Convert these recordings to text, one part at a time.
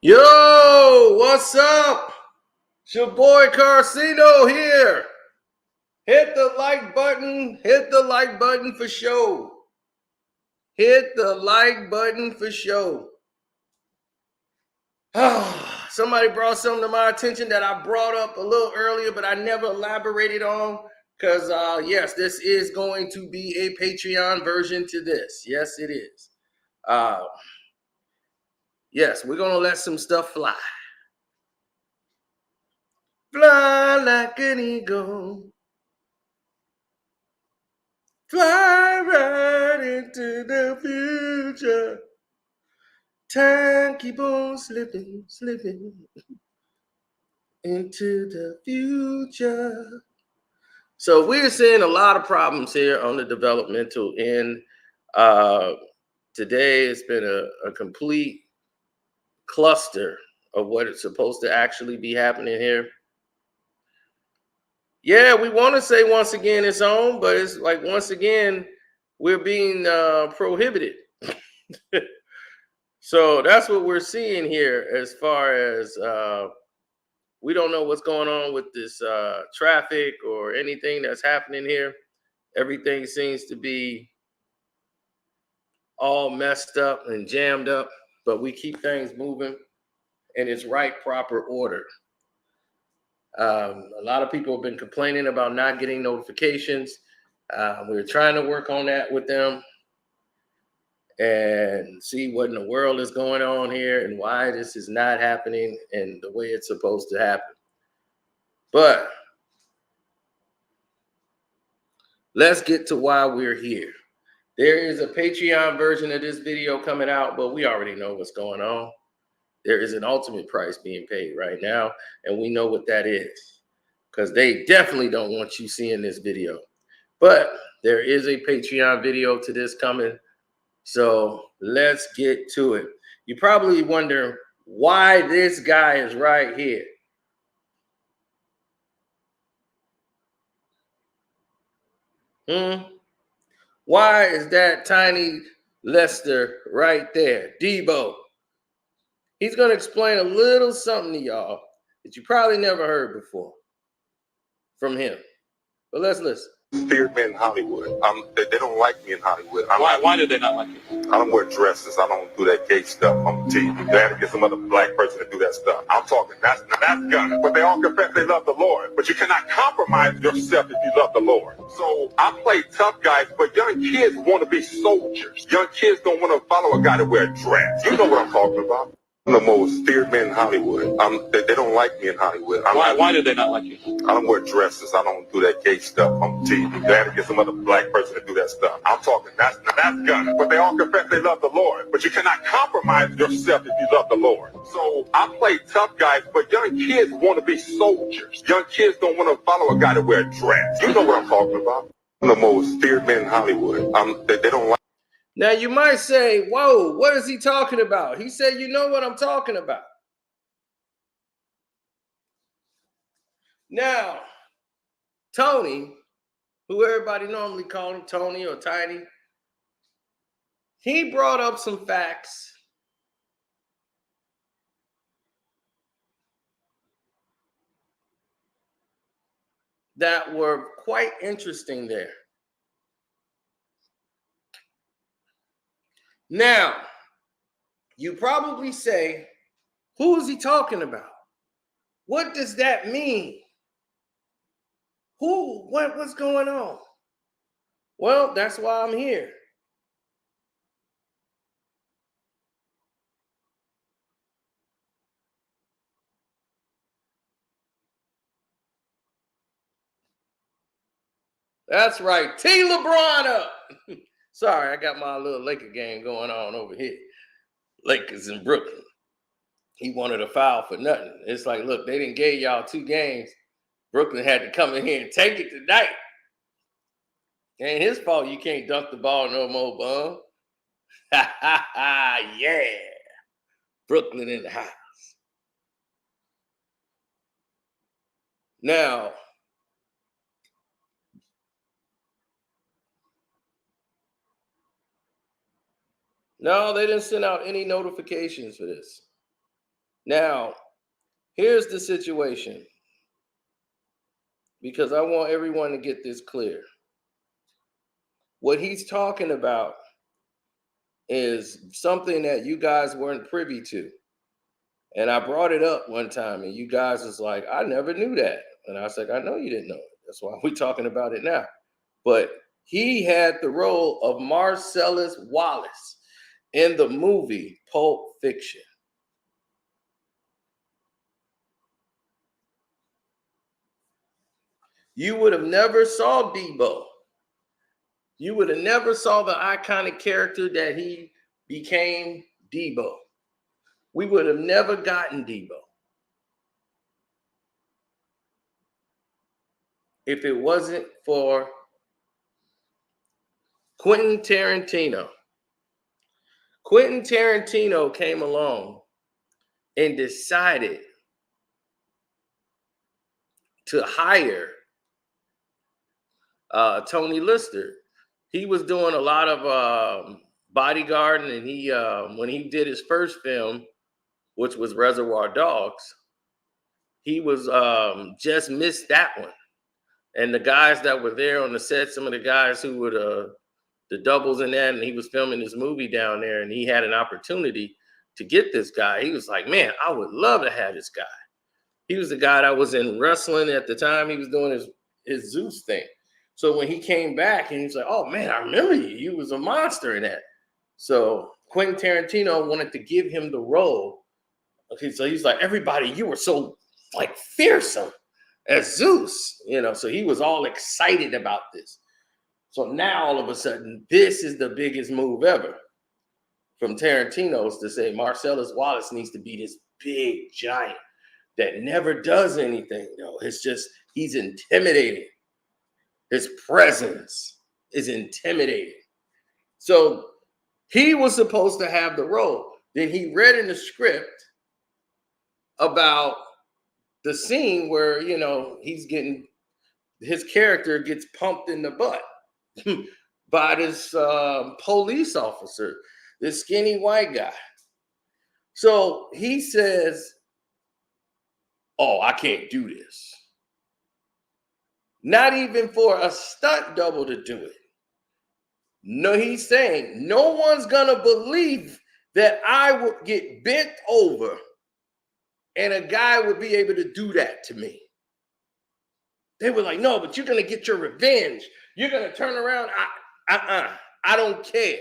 Yo, what's up? It's your boy Karceno here. Hit the like button. Hit the like button for show. Hit the like button for show. Somebody brought something to my attention that I brought up a little earlier, but I never elaborated on. Because, yes, this is going to be a Patreon version to this. Yes, it is. Yes, we're going to let some stuff fly. Fly like an eagle. Fly right into the future. Time keep on slipping into the future. So we're seeing a lot of problems here on the developmental end. Today it's been a complete cluster of what is supposed to actually be happening here. Yeah, we want to say once again it's on, but it's like once again we're being prohibited. So that's what we're seeing here as far as we don't know what's going on with this traffic or anything that's happening here. Everything seems to be all messed up and jammed up, but we keep things moving in its right, proper order. A lot of people have been complaining about not getting notifications. We're trying to work on that with them and see what in the world is going on here and why this is not happening and the way it's supposed to happen. But let's get to why we're here. There is a Patreon version of this video coming out, but we already know what's going on. There is an ultimate price being paid right now, and we know what that is because they definitely don't want you seeing this video. But there is a Patreon video to this coming, so let's get to it. You probably wonder why this guy is right here. Why is that tiny Lester right there? Debo. He's going to explain a little something to y'all that you probably never heard before from him. But let's listen. Feared men in Hollywood. They don't like me in Hollywood. Why do they not like you? I don't wear dresses. I don't do that gay stuff on TV. They had to get some other black person to do that stuff. I'm talking, that's gun. But they all confess they love the Lord. But you cannot compromise yourself if you love the Lord. So I play tough guys, but young kids want to be soldiers. Young kids don't want to follow a guy that wear a dress. You know what I'm talking about. I'm the most feared man in Hollywood. They don't like me in Hollywood. Why do they not like you? I don't wear dresses. I don't do that gay stuff on TV. They had to get some other black person to do that stuff. I'm talking, that's gun. But they all confess they love the Lord. But you cannot compromise yourself if you love the Lord. So I play tough guys, but young kids want to be soldiers. Young kids don't want to follow a guy that wear a dress. You know what I'm talking about. I'm the most feared man in Hollywood. They don't like. Now you might say, whoa, what is he talking about? He said, you know what I'm talking about. Now, Tony, who everybody normally call him Tony or Tiny, he brought up some facts that were quite interesting there. Now, you probably say, who is he talking about? What does that mean? What's going on? Well, that's why I'm here. That's right. T. LeBron up. Sorry, I got my little Laker game going on over here. Lakers in Brooklyn. He wanted a foul for nothing. It's like, look, they didn't give y'all 2 games. Brooklyn had to come in here and take it tonight. Ain't his fault you can't dunk the ball no more, bum. Ha ha ha, yeah. Brooklyn in the house. Now, no, they didn't send out any notifications for this. Now, here's the situation, because I want everyone to get this clear. What he's talking about is something that you guys weren't privy to. And I brought it up one time, and you guys was like, I never knew that. And I was like, I know you didn't know it. That's why we're talking about it now. But he had the role of Marcellus Wallace in the movie Pulp Fiction. You would have never saw Debo. You would have never saw the iconic character that he became, Debo. We would have never gotten Debo if it wasn't for Quentin Tarantino. Quentin Tarantino came along and decided to hire Tony Lister. He was doing a lot of bodyguarding, and he when he did his first film, which was Reservoir Dogs, he was just missed that one. And the guys that were there on the set, some of the guys who were the doubles in that, and he was filming this movie down there, and he had an opportunity to get this guy. He was like, man, I would love to have this guy. He was the guy that was in wrestling at the time. He was doing his Zeus thing. So when he came back, and he was like, oh man, I remember you. You was a monster in that. So Quentin Tarantino wanted to give him the role. Okay, so he's like, everybody, you were so like fearsome as Zeus, so he was all excited about this. So now all of a sudden, this is the biggest move ever from Tarantino's to say Marcellus Wallace needs to be this big giant that never does anything, though. It's just, he's intimidating. His presence is intimidating. So he was supposed to have the role. Then he read in the script about the scene where, his character gets pumped in the butt by this police officer, this skinny white guy. So he says, oh, I can't do this. Not even for a stunt double to do it. No, he's saying no one's gonna believe that I would get bent over and a guy would be able to do that to me. They were like, no, but you're gonna get your revenge. You're gonna turn around. I don't care.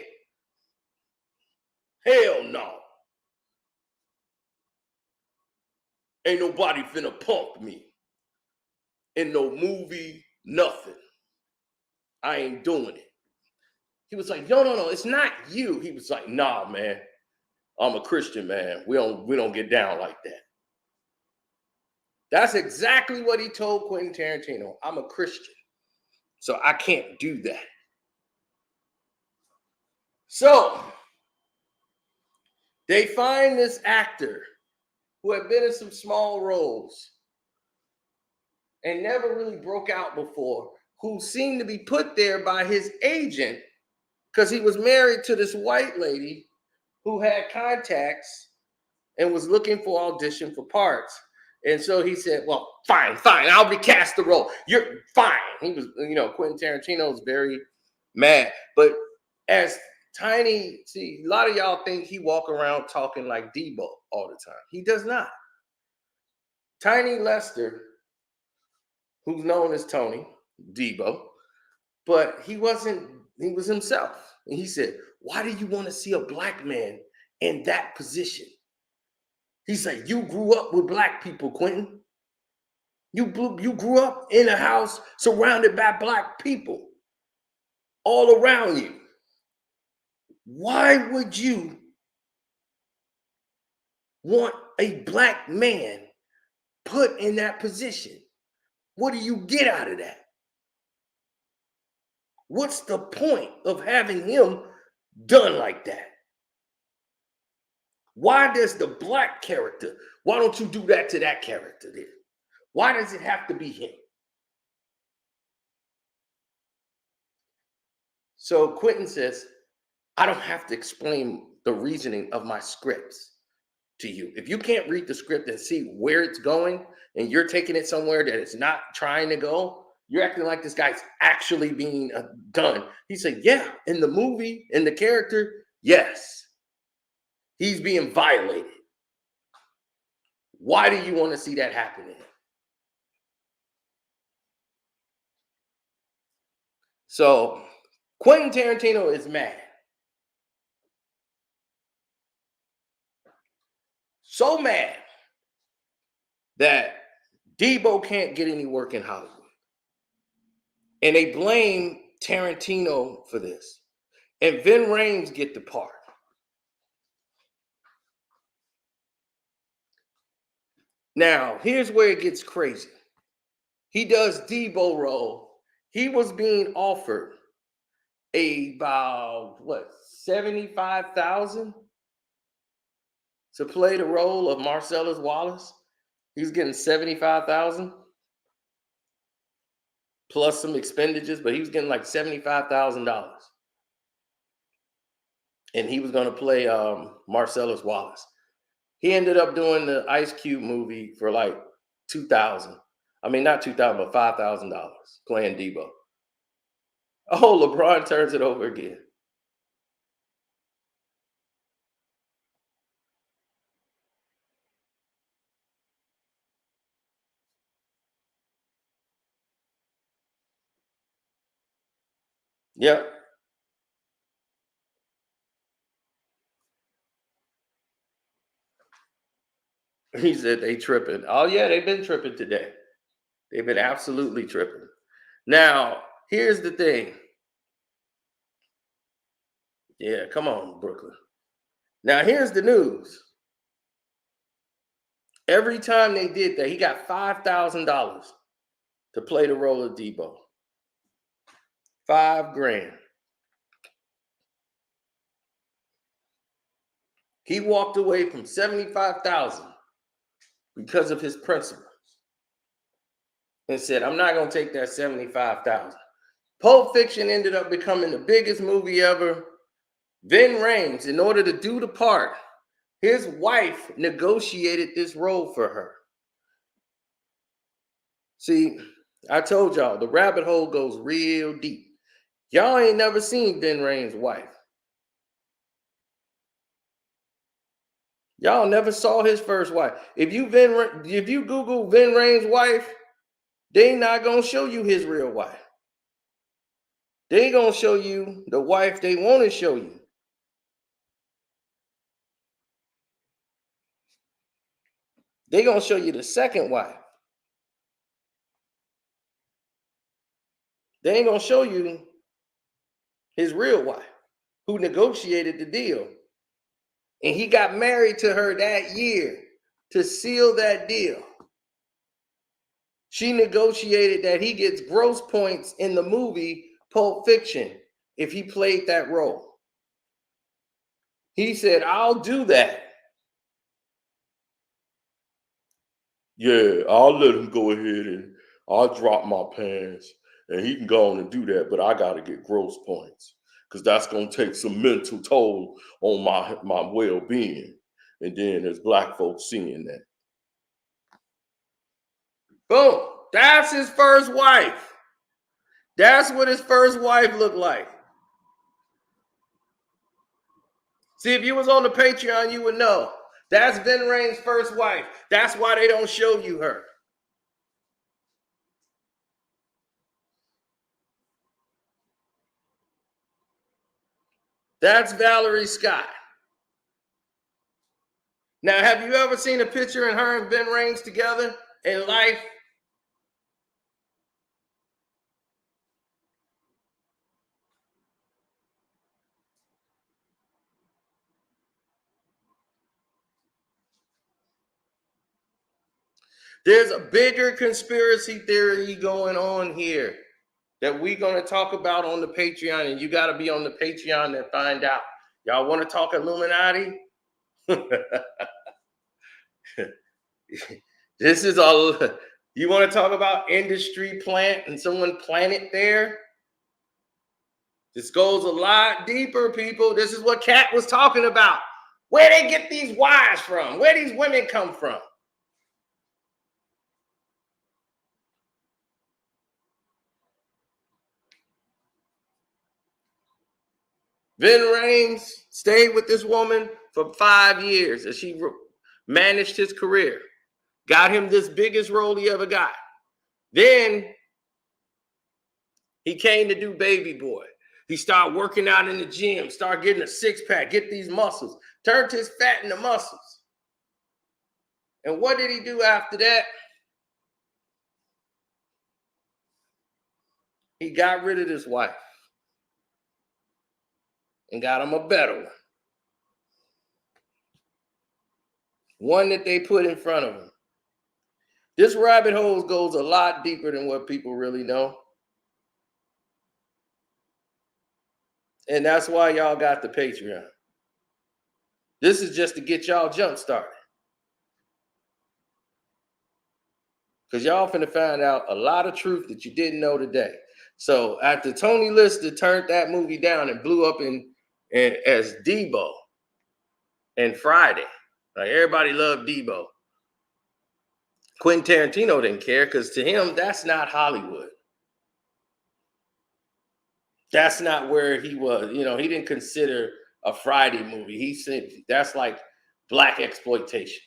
Hell no. Ain't nobody finna pump me in no movie, nothing. I ain't doing it. He was like, no, it's not you. He was like, nah, man, I'm a Christian, man. We don't get down like that. That's exactly what he told Quentin Tarantino. I'm a Christian, so I can't do that. So they find this actor who had been in some small roles and never really broke out before, who seemed to be put there by his agent because he was married to this white lady who had contacts and was looking for audition for parts. And so he said, well, fine, I'll recast the role. You're fine. He was, Quentin Tarantino was very mad. But as Tiny, see, a lot of y'all think he walk around talking like Debo all the time. He does not. Tiny Lester, who's known as Tony, Debo, but he was himself. And he said, why do you want to see a black man in that position? He's like, you grew up with black people, Quentin. You grew up in a house surrounded by black people all around you. Why would you want a black man put in that position? What do you get out of that? What's the point of having him done like that? Why does the black character, why don't you do that to that character then? Why does it have to be him? So Quentin says, I don't have to explain the reasoning of my scripts. to you. If you can't read the script and see where it's going, and you're taking it somewhere that it's not trying to go, you're acting like this guy's actually being done. He said, yeah, in the movie, in the character, yes, he's being violated. Why do you want to see that happening? So Quentin Tarantino is mad. So mad that Debo can't get any work in Hollywood. And they blame Tarantino for this. And Vin Rames get the part. Now, here's where it gets crazy. He does Debo role. He was being offered about, what, $75,000 to play the role of Marcellus Wallace. He's getting $75,000 plus some expenditures, but he was getting like $75,000. And he was going to play Marcellus Wallace. He ended up doing the Ice Cube movie for like $2,000. I mean, not $2,000, but $5,000 playing Debo. Oh, LeBron turns it over again. Yep. He said they tripping. Oh, yeah, they've been tripping today. They've been absolutely tripping. Now, here's the thing. Yeah, come on, Brooklyn. Now, here's the news. Every time they did that, he got $5,000 to play the role of Debo. $5,000. He walked away from $75,000 because of his principles and said, I'm not going to take that $75,000. Pulp Fiction ended up becoming the biggest movie ever. Vin Rames, in order to do the part, his wife negotiated this role for her. See, I told y'all, the rabbit hole goes real deep. Y'all ain't never seen Vin Rames' wife. Y'all never saw his first wife. If you Google Vin Rames' wife, they not gonna show you his real wife. They gonna show you the wife they want to show you. They gonna show you the second wife. They ain't gonna show you his real wife, who negotiated the deal. And he got married to her that year to seal that deal. She negotiated that he gets gross points in the movie Pulp Fiction if he played that role. He said, I'll do that. Yeah, I'll let him go ahead and I'll drop my pants and he can go on and do that, but I got to get gross points because that's going to take some mental toll on my well-being. And then there's black folks seeing that. Boom. That's his first wife. That's what his first wife looked like. See, if you was on the Patreon, you would know. That's Vin Rames' first wife. That's why they don't show you her. That's Valerie Scott. Now, have you ever seen a picture of her and Vin Rames together in life? There's a bigger conspiracy theory going on here that we're going to talk about on the Patreon, and you got to be on the Patreon to find out. Y'all want to talk Illuminati? This is all. You want to talk about industry plant and someone planted there? This goes a lot deeper, people. This is what Kat was talking about. Where they get these wives from? Where these women come from? Vin Rames stayed with this woman for 5 years as she managed his career. Got him this biggest role he ever got. Then he came to do Baby Boy. He started working out in the gym, started getting a six-pack, get these muscles, turned his fat into muscles. And what did he do after that? He got rid of his wife and got him a better one. One that they put in front of him. This rabbit hole goes a lot deeper than what people really know. And that's why y'all got the Patreon. This is just to get y'all jump started. Because y'all finna find out a lot of truth that you didn't know today. So after Tony Lister turned that movie down and blew up in as Debo and Friday, like everybody loved Debo. Quentin Tarantino didn't care because to him, that's not Hollywood. That's not where he was. You know, he didn't consider a Friday movie. He said that's like black exploitation.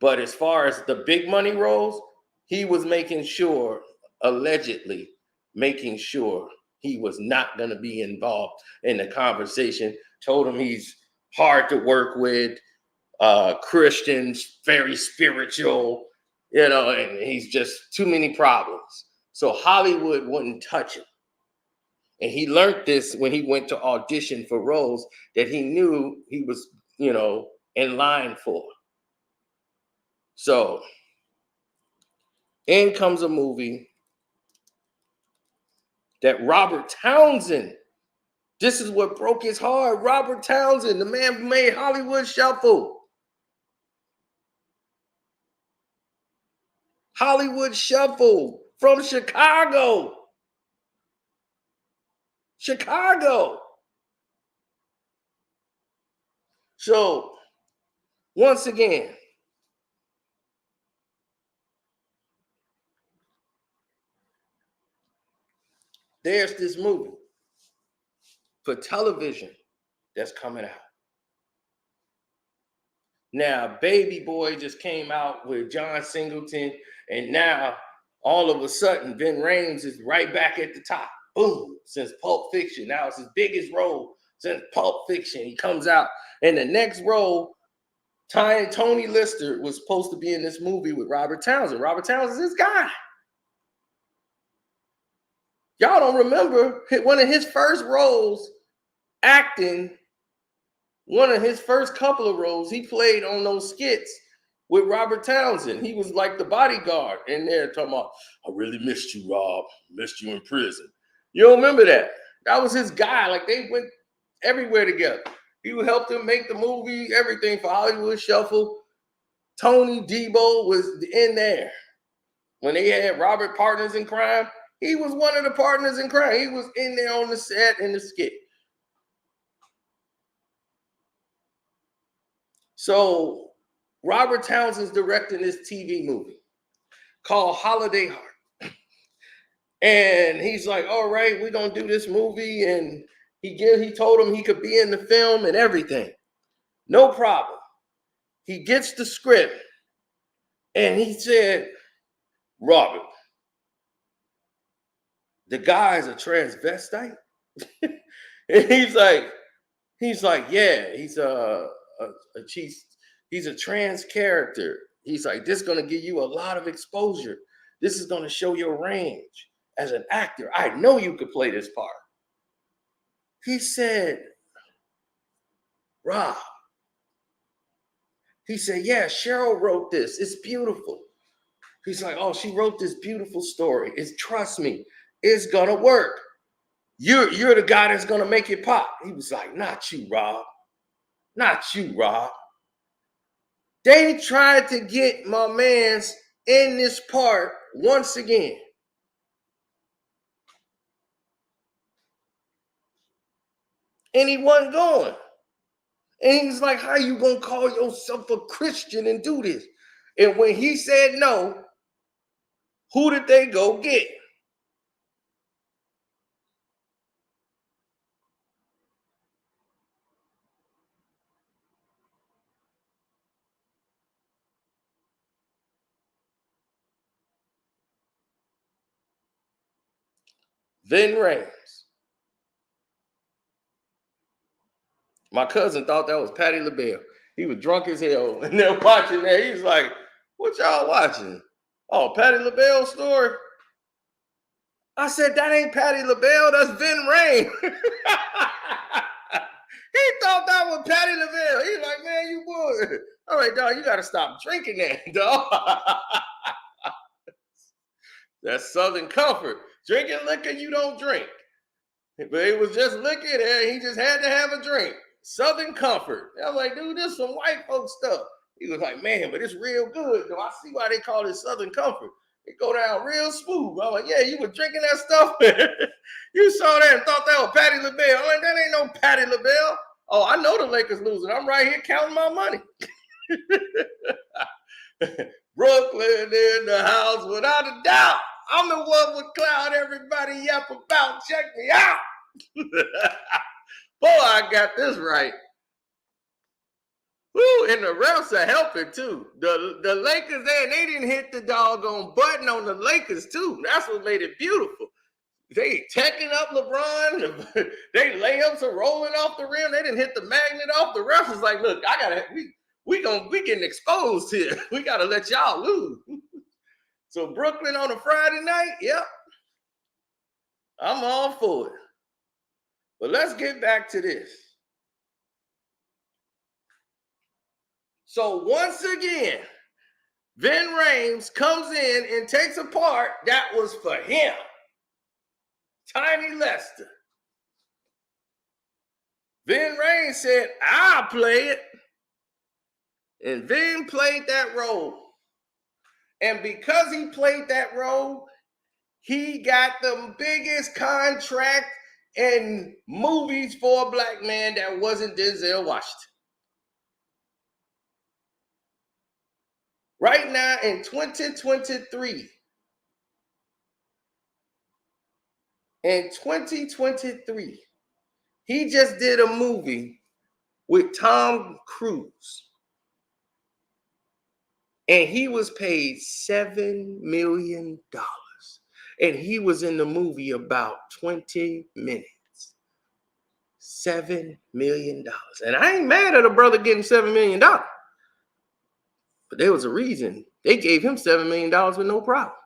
But as far as the big money roles, he was making sure, allegedly making sure he was not going to be involved in the conversation. Told him he's hard to work with, Christians, very spiritual, you know, and he's just too many problems. So Hollywood wouldn't touch him. And he learned this when he went to audition for roles that he knew he was, you know, in line for. So in comes a movie that Robert Townsend, this is what broke his heart. Robert Townsend, the man who made Hollywood Shuffle. Hollywood Shuffle from Chicago. Chicago. So once again, there's this movie for television that's coming out. Now, Baby Boy just came out with John Singleton, and now all of a sudden, Vin Rames is right back at the top. Boom, since Pulp Fiction. Now it's his biggest role since Pulp Fiction. He comes out, and the next role, Tony Lister was supposed to be in this movie with Robert Townsend. Robert Townsend is this guy. Y'all don't remember one of his first roles acting. One of his first couple of roles, he played on those skits with Robert Townsend. He was like the bodyguard in there talking about, I really missed you, Rob. Missed you in prison. You don't remember that? That was his guy. Like they went everywhere together. He helped him make the movie, everything for Hollywood Shuffle. Tony Debo was in there. When they had Robert Partners in Crime, he was one of the partners in crime. He was in there on the set in the skit. So Robert Townsend's directing this TV movie called Holiday Heart. And he's like, all right, we're going to do this movie. And he told him he could be in the film and everything. No problem. He gets the script and he said, Robert, the guy's a transvestite. And he's like, yeah, he's a trans character. He's like, this is going to give you a lot of exposure. This is going to show your range as an actor. I know you could play this part. He said, Rob. He said, yeah, Cheryl wrote this. It's beautiful. He's like, oh, she wrote this beautiful story. Trust me, it's going to work. You're the guy that's going to make it pop. He was like, not you, Rob. Not you, Rob. They tried to get my man's in this part once again. And he wasn't going. And he's like, how you gonna call yourself a Christian and do this? And when he said no, who did they go get? Vin Rames. My cousin thought that was Patti LaBelle. He was drunk as hell, and they're watching that. He's like, what y'all watching? Oh, Patti LaBelle story? I said, that ain't Patti LaBelle, that's Vin Rames. He thought that was Patti LaBelle. He's like, man, you would. All right, dog, you got to stop drinking that, dog. That's Southern comfort. Drinking liquor you don't drink. But it was just liquor there. He just had to have a drink. Southern comfort. I was like, dude, this is some white folk stuff. He was like, man, but it's real good, though. I see why they call it Southern comfort. It go down real smooth. I'm like, yeah, you were drinking that stuff? You saw that and thought that was Patti LaBelle. I'm like, that ain't no Patti LaBelle. Oh, I know the Lakers losing. I'm right here counting my money. Brooklyn in the house without a doubt. I'm the one with cloud everybody yap about. Check me out. Boy, I got this right. Woo, and the refs are helping too. The Lakers there, they didn't hit the doggone button on the Lakers too. That's what made it beautiful. They teching up LeBron. They layups are rolling off the rim. They didn't hit the magnet off. The refs was like, look, we getting exposed here. We gotta let y'all lose. So Brooklyn on a Friday night, yep. I'm all for it. But let's get back to this. So once again, Vin Rames comes in and takes a part that was for him. Tiny Lester. Vin Rames said, I'll play it. And Vin played that role. And because he played that role, he got the biggest contract in movies for a black man that wasn't Denzel Washington. Right now in 2023, he just did a movie with Tom Cruise. And he was paid $7 million. And he was in the movie about 20 minutes. $7 million. And I ain't mad at a brother getting $7 million. But there was a reason. They gave him $7 million with no problem.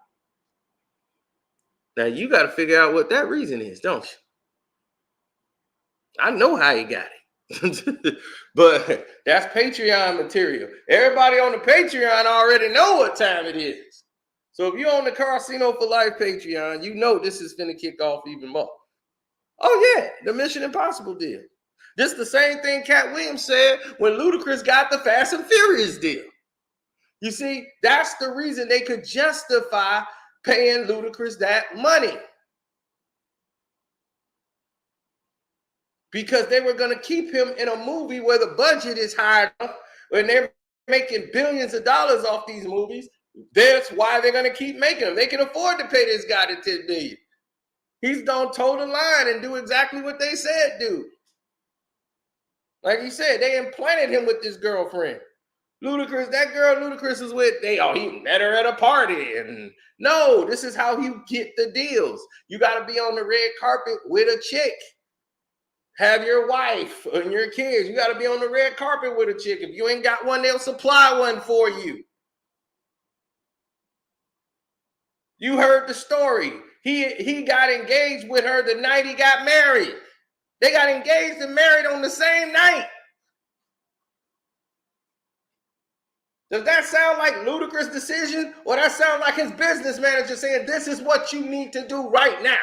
Now you got to figure out what that reason is, don't you? I know how he got it. But that's Patreon material. Everybody on the Patreon already know what time it is. So if you're on the Karceno for Life Patreon, you know this is finna kick off even more. Oh yeah, the Mission Impossible deal. This the same thing Cat Williams said when Ludacris got the Fast and Furious deal. You see, that's the reason they could justify paying Ludacris that money. Because they were going to keep him in a movie where the budget is high enough, when they're making billions of dollars off these movies. That's why they're going to keep making them. They can afford to pay this guy the $10 million. He's gonna toe the line and do exactly what they said do. Like he said, they implanted him with this girlfriend. Ludacris, that girl Ludacris is with, he met her at a party. And no, this is how you get the deals. You got to be on the red carpet with a chick. Have your wife and your kids. You got to be on the red carpet with a chick. If you ain't got one, they'll supply one for you. You heard the story. He got engaged with her the night he got married. They got engaged and married on the same night. Does that sound like Ludacris' decision? Or that sound like his business manager saying, this is what you need to do right now?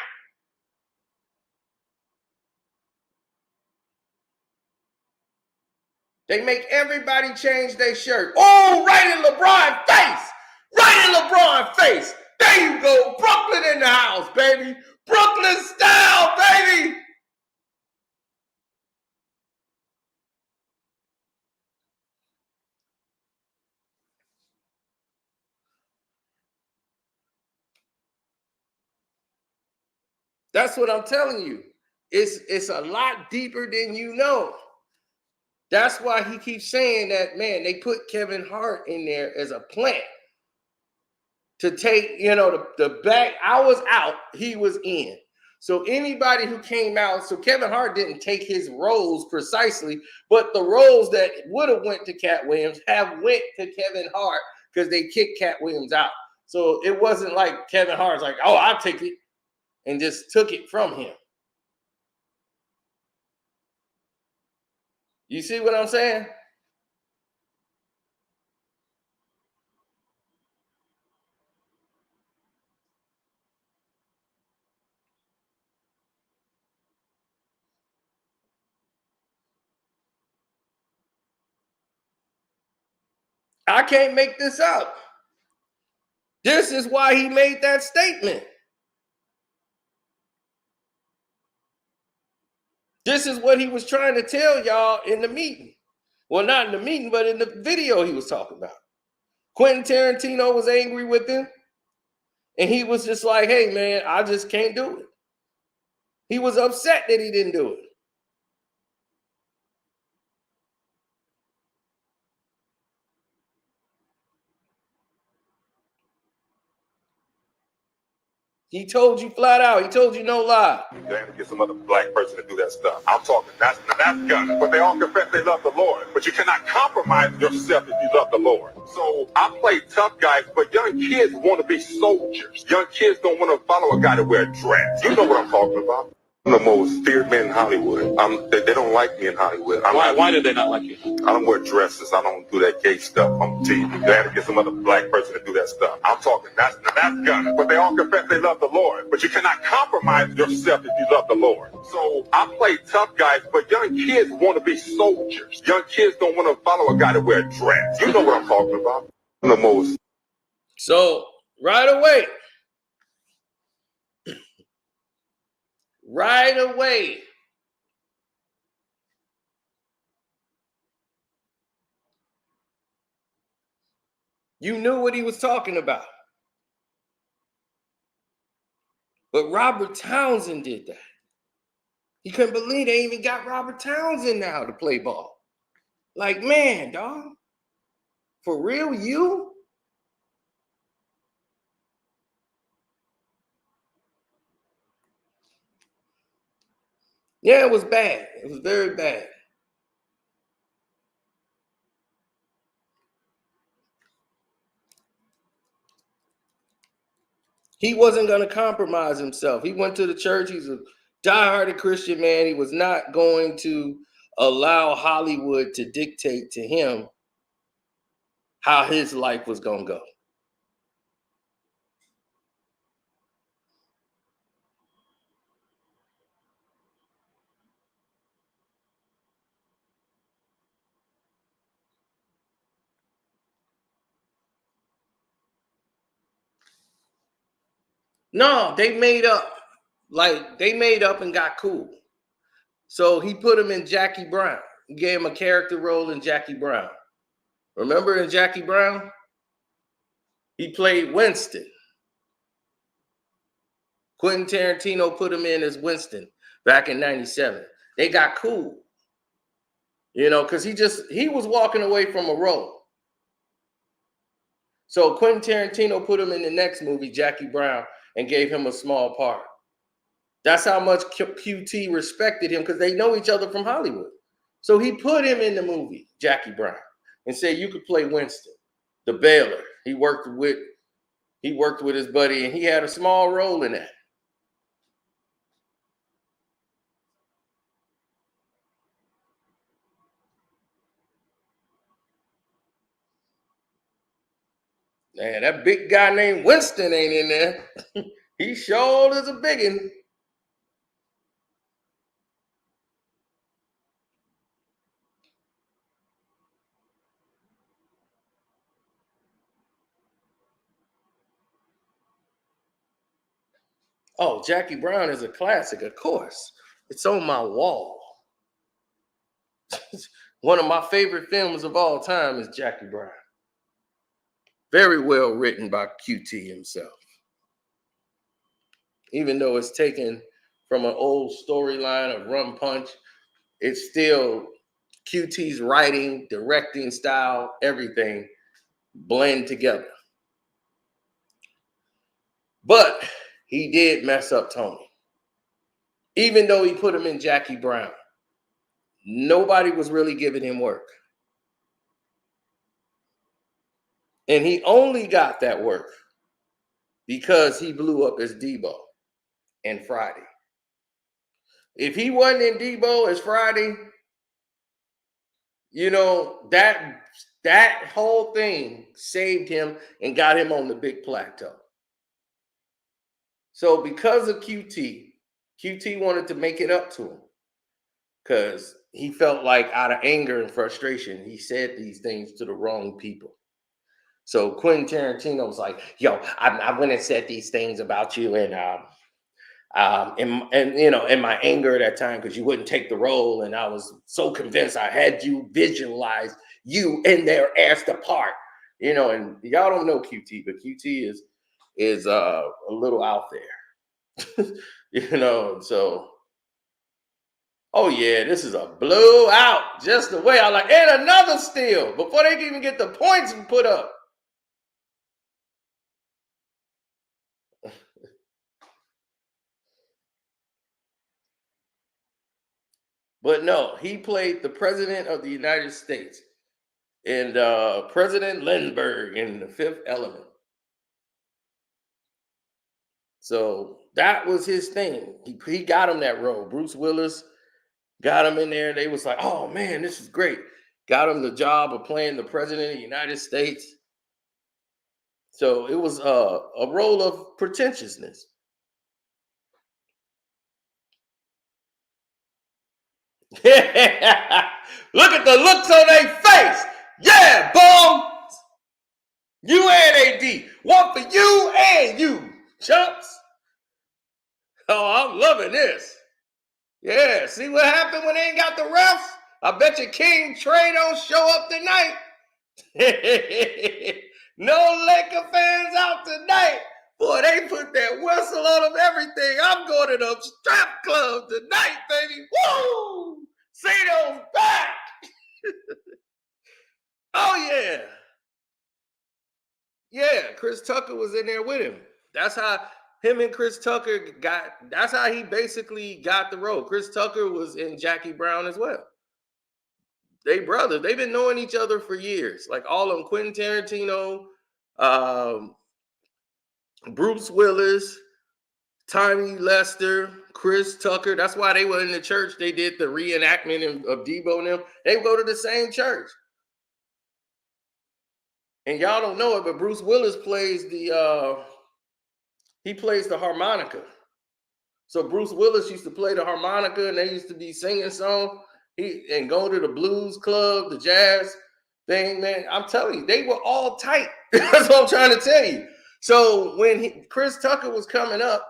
They make everybody change their shirt. Oh, right in LeBron's face. Right in LeBron's face. There you go. Brooklyn in the house, baby. Brooklyn style, baby. That's what I'm telling you. It's a lot deeper than you know. That's why he keeps saying that, man, they put Kevin Hart in there as a plant to take, you know, the back. I was out, he was in. So anybody who came out, so Kevin Hart didn't take his roles precisely, but the roles that would have went to Cat Williams have went to Kevin Hart because they kicked Cat Williams out. So it wasn't like Kevin Hart's like, oh, I'll take it, and just took it from him. You see what I'm saying? I can't make this up. This is why he made that statement. This is what he was trying to tell y'all in the meeting. Well, not in the meeting, but in the video he was talking about. Quentin Tarantino was angry with him. And he was just like, hey, man, I just can't do it. He was upset that he didn't do it. He told you flat out. He told you no lie. You're to get some other black person to do that stuff. I'm talking, that's gun. But they all confess they love the Lord. But you cannot compromise yourself if you love the Lord. So I play tough guys, but young kids want to be soldiers. Young kids don't want to follow a guy that wear a dress. You know what I'm talking about. I'm the most feared man in Hollywood. They don't like me in Hollywood. Why did they not like you? I don't wear dresses. I don't do that gay stuff on TV. They had to get some other black person to do that stuff. I'm talking, that's gun. But they all confess they love the Lord. But you cannot compromise yourself if you love the Lord. So I play tough guys, but young kids want to be soldiers. Young kids don't want to follow a guy that wear a dress. You know what I'm talking about. I'm the most. So right away, you knew what he was talking about. But Robert Townsend did that. He couldn't believe they even got Robert Townsend now to play ball. Like, man, dog, for real, you? Yeah, it was bad. It was very bad. He wasn't going to compromise himself. He went to the church. He's a diehard Christian man. He was not going to allow Hollywood to dictate to him how his life was going to go. No, they made up. Like, they made up and got cool. So he put him in Jackie Brown. He gave him a character role in Jackie Brown. Remember in Jackie Brown? He played Winston. Quentin Tarantino put him in as Winston back in 97. They got cool. You know, because he was walking away from a role. So Quentin Tarantino put him in the next movie, Jackie Brown, and gave him a small part. That's how much QT respected him, because they know each other from Hollywood. So he put him in the movie, Jackie Brown, and said you could play Winston, the bailiff. He worked with his buddy, and he had a small role in that. Man, that big guy named Winston ain't in there. He sure is a biggin. Oh, Jackie Brown is a classic, of course. It's on my wall. One of my favorite films of all time is Jackie Brown. Very well written by QT himself. Even though it's taken from an old storyline of Rum Punch. It's still QT's writing, directing style, everything blend together. But he did mess up Tony. Even though he put him in Jackie Brown, nobody was really giving him work. And he only got that work because he blew up as Debo and Friday. If he wasn't in Debo as Friday, you know, that whole thing saved him and got him on the big plateau. So because of QT wanted to make it up to him because he felt like out of anger and frustration, he said these things to the wrong people. So Quentin Tarantino was like, yo, I went and said these things about you and you know, in my anger at that time, because you wouldn't take the role, and I was so convinced I had you visualize you in there as the part, you know. And y'all don't know QT, but QT is a little out there, you know. So, oh yeah, this is a blowout, just the way I like. And another steal before they can even get the points put up. But no, he played the president of the United States and President Lindbergh in The Fifth Element. So that was his thing. He got him that role. Bruce Willis got him in there. They was like, oh man, this is great. Got him the job of playing the president of the United States. So it was a role of pretentiousness. Look at the looks on their face. Yeah, boom. You and AD. One for you and you, chumps. Oh, I'm loving this. Yeah, see what happened when they ain't got the refs? I bet you King Trey don't show up tonight. No Laker fans out tonight. Boy, they put that whistle on them, everything. I'm going to the strap club tonight, baby. Woo! Cito's back. Oh, yeah. Yeah, Chris Tucker was in there with him. That's how him and Chris Tucker that's how he basically got the role. Chris Tucker was in Jackie Brown as well. They brothers. They've been knowing each other for years. Like all of them, Quentin Tarantino, Bruce Willis, Tommy Lester, Chris Tucker. That's why they were in the church. They did the reenactment of Debo and them. They go to the same church. And y'all don't know it, but Bruce Willis plays the harmonica. So Bruce Willis used to play the harmonica, and they used to be singing songs. And go to the blues club, the jazz thing, man. I'm telling you, they were all tight. That's what I'm trying to tell you. So when Chris Tucker was coming up,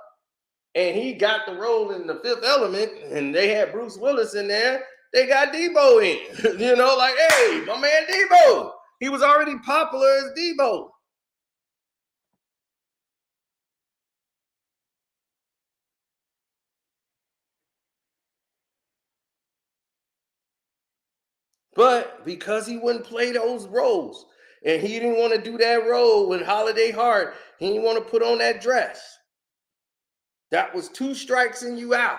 and he got the role in The Fifth Element, and they had Bruce Willis in there, they got Debo in. You know, like, hey, my man Debo. He was already popular as Debo. But because he wouldn't play those roles, and he didn't want to do that role with Holiday Heart, he didn't want to put on that dress. That was 2 strikes and you out.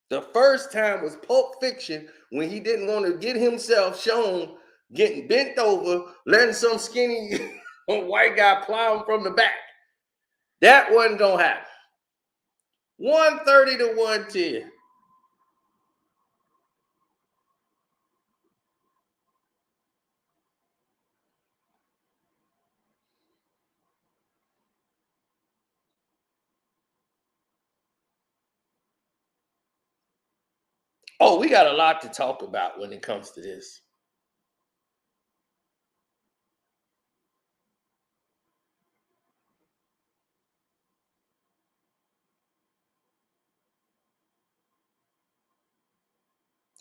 The first time was Pulp Fiction when he didn't want to get himself shown getting bent over, letting some skinny white guy plow him from the back. That wasn't going to happen. 130 to 110. Oh, we got a lot to talk about when it comes to this.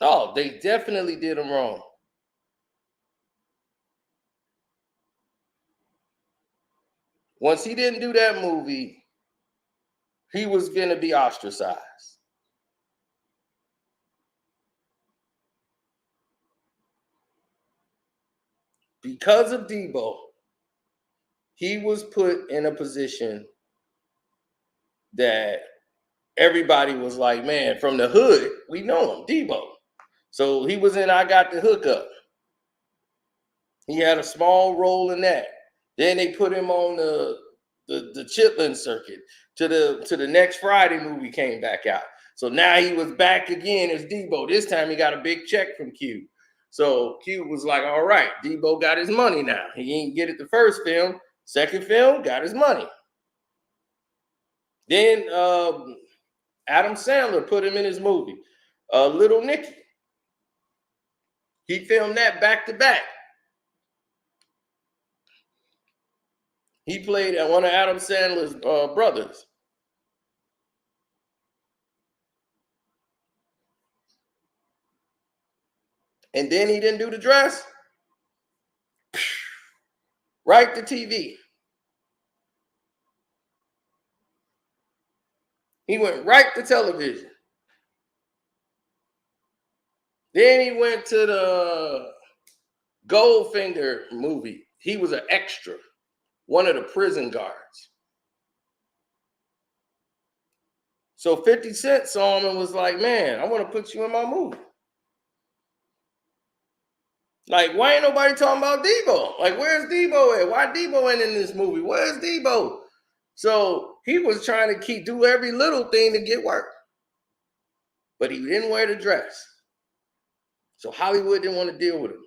Oh, they definitely did him wrong. Once he didn't do that movie, he was going to be ostracized. Because of Debo, he was put in a position that everybody was like, man, from the hood, we know him, Debo. So he was in I Got the Hookup. He had a small role in that. Then they put him on the Chitlin circuit to the Next Friday movie came back out. So now he was back again as Debo. This time he got a big check from Q. So Q was like, all right, Debo got his money now. He didn't get it the first film. Second film, got his money. Then Adam Sandler put him in his movie, Little Nicky. He filmed that back to back. He played one of Adam Sandler's brothers. And then he didn't do the dress. Right to TV. He went right to television. Then he went to the Goldfinger movie. He was an extra, one of the prison guards. So 50 Cent saw him and was like, man, I want to put you in my movie. Like, why ain't nobody talking about Debo? Like, where's Debo at? Why Debo ain't in this movie? Where's Debo? So he was trying to do every little thing to get work. But he didn't wear the dress. So Hollywood didn't want to deal with him.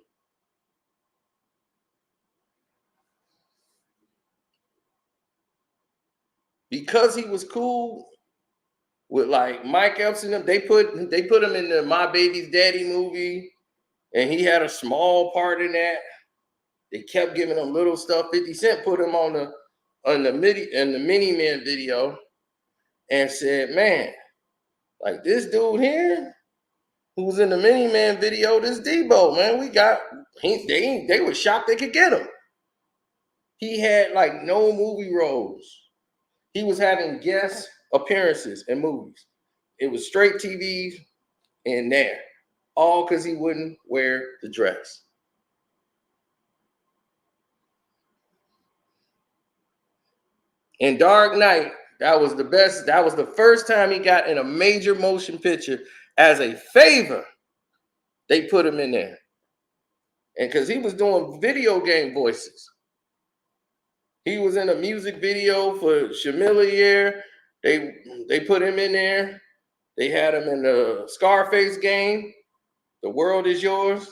Because he was cool with like Mike Epps and them, they put him in the My Baby's Daddy movie, and he had a small part in that. They kept giving him little stuff. 50 Cent put him on the Mini Man video and said, man, like this dude here who's in the Mini Man video, this Debo, man, they were shocked they could get him. He had like no movie roles. He was having guest appearances in movies. It was straight TV in there, all because he wouldn't wear the dress. In Dark Knight, that was the best. That was the first time he got in a major motion picture as a favor. They put him in there. And because he was doing video game voices. He was in a music video for Chameleon. They put him in there. They had him in the Scarface game. The World Is Yours.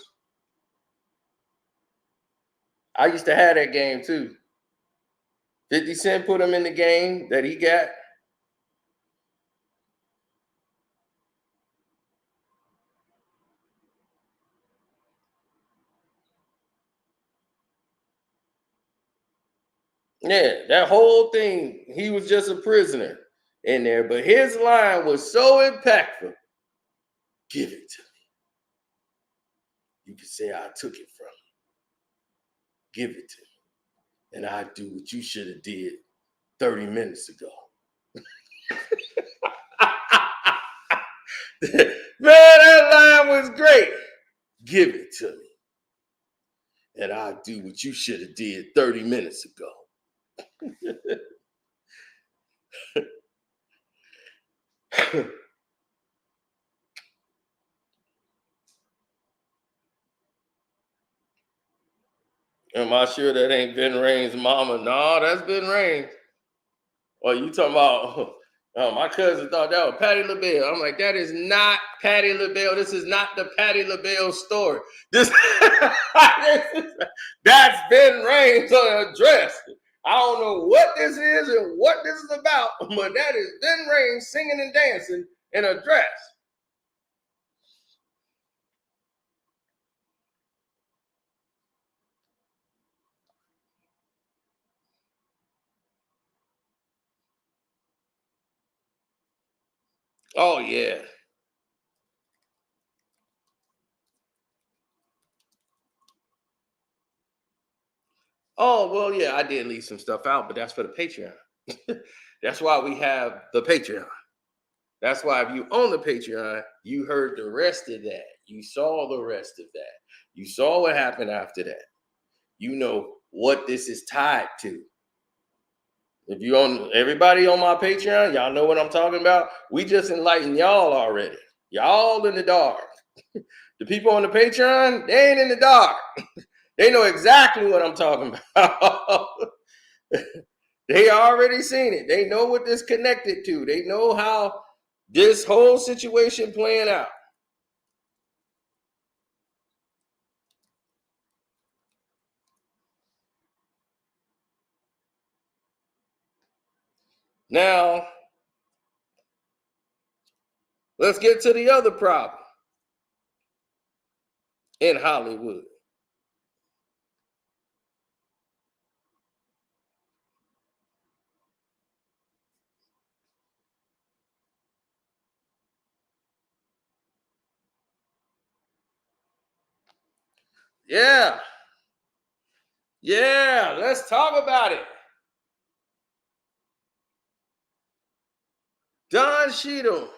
I used to have that game too. 50 Cent put him in the game that he got. Yeah, that whole thing, he was just a prisoner in there. But his line was so impactful. Give it to me. You can say I took it from you. Give it to me. And I do what you should have did 30 minutes ago. Man, that line was great. Give it to me. And I do what you should have did 30 minutes ago. Am I sure that ain't Ben Rain's mama? No, that's Ben Rain. Or you talking about, oh, my cousin thought that was Patti LaBelle. I'm like, that is not Patti LaBelle. This is not the Patti LaBelle story. That's Ben Rain's dress. I don't know what this is and what this is about, but that is Ben Rain singing and dancing in a dress. Oh, yeah. Oh, well, yeah, I did leave some stuff out, but that's for the Patreon. That's why we have the Patreon. That's why if you own the Patreon, you heard the rest of that. You saw the rest of that. You saw what happened after that. You know what this is tied to. If you own everybody on my Patreon, y'all know what I'm talking about. We just enlightened y'all already. Y'all in the dark. The people on the Patreon, they ain't in the dark. They know exactly what I'm talking about. They already seen it. They know what this connected to. They know how this whole situation playing out. Now, let's get to the other problem in Hollywood. Yeah, let's talk about it. Don Cheadle,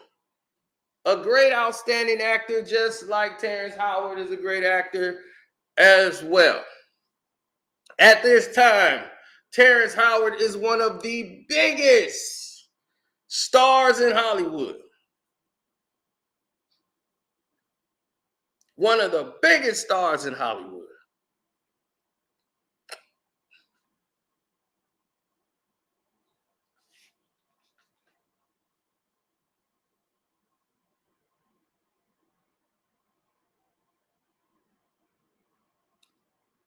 a great, outstanding actor, just like Terrence Howard is a great actor as well. At this time, Terrence Howard is one of the biggest stars in Hollywood. One of the biggest stars in Hollywood.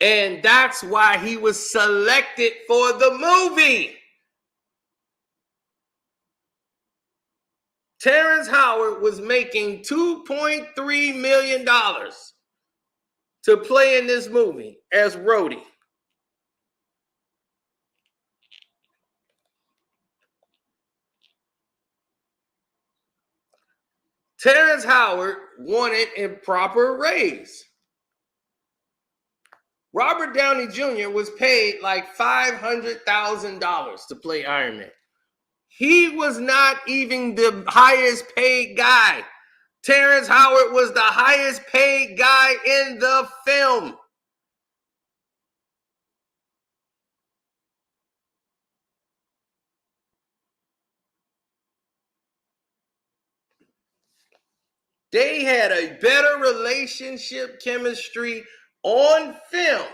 And that's why he was selected for the movie. Terrence Howard was making $2.3 million to play in this movie as Rhodey. Terrence Howard wanted a proper raise. Robert Downey Jr. was paid like $500,000 to play Iron Man. He was not even the highest paid guy. Terrence Howard was the highest paid guy in the film. They had a better relationship chemistry on film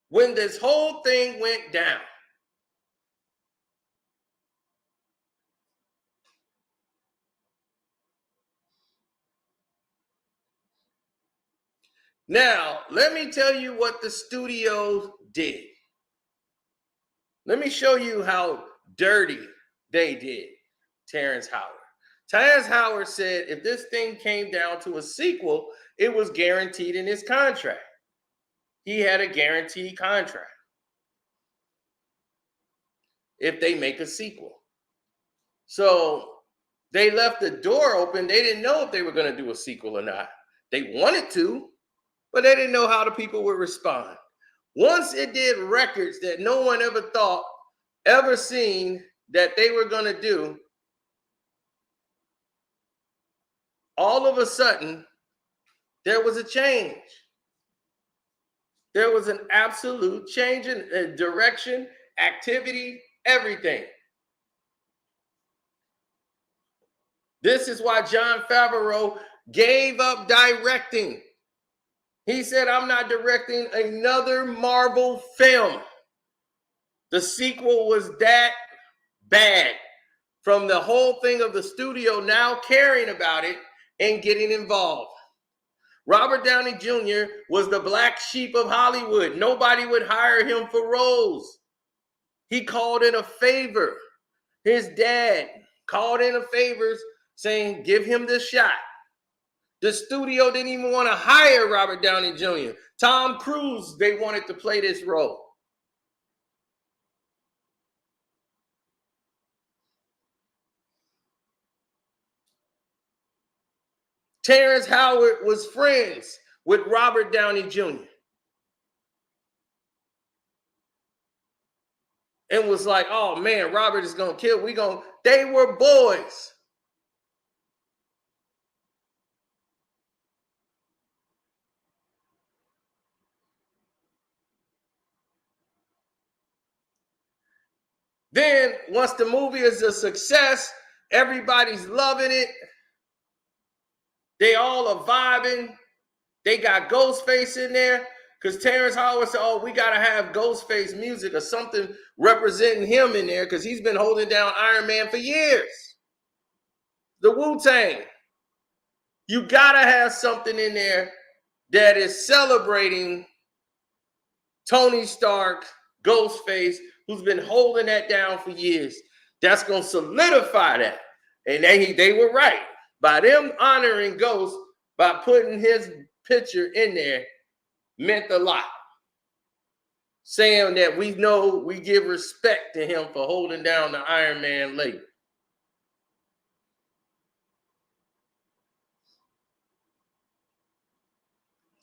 when this whole thing went down. Now, let me tell you what the studio did. Let me show you how dirty they did Terrence Howard. Terrence Howard said if this thing came down to a sequel, it was guaranteed in his contract. He had a guaranteed contract if they make a sequel. So they left the door open. They didn't know if they were going to do a sequel or not. They wanted to, but they didn't know how the people would respond. Once it did records that no one ever seen that they were going to do, all of a sudden, there was a change. There was an absolute change in direction, activity, everything. This is why Jon Favreau gave up directing. He said, I'm not directing another Marvel film. The sequel was that bad. From the whole thing of the studio now caring about it and getting involved. Robert Downey Jr. was the black sheep of Hollywood. Nobody would hire him for roles. He called in a favor. His dad called in a favor saying, give him this shot. The studio didn't even want to hire Robert Downey Jr. Tom Cruise, they wanted to play this role. Terrence Howard was friends with Robert Downey Jr. and was like, oh man, Robert is gonna kill. They were boys. Then once the movie is a success, everybody's loving it. They all are vibing. They got Ghostface in there because Terrence Howard said, oh, we got to have Ghostface music or something representing him in there because he's been holding down Iron Man for years. The Wu-Tang. You got to have something in there that is celebrating Tony Stark, Ghostface, who's been holding that down for years. That's going to solidify that. And they were right. By them honoring Ghost, by putting his picture in there, meant a lot. Saying that we know we give respect to him for holding down the Iron Man label.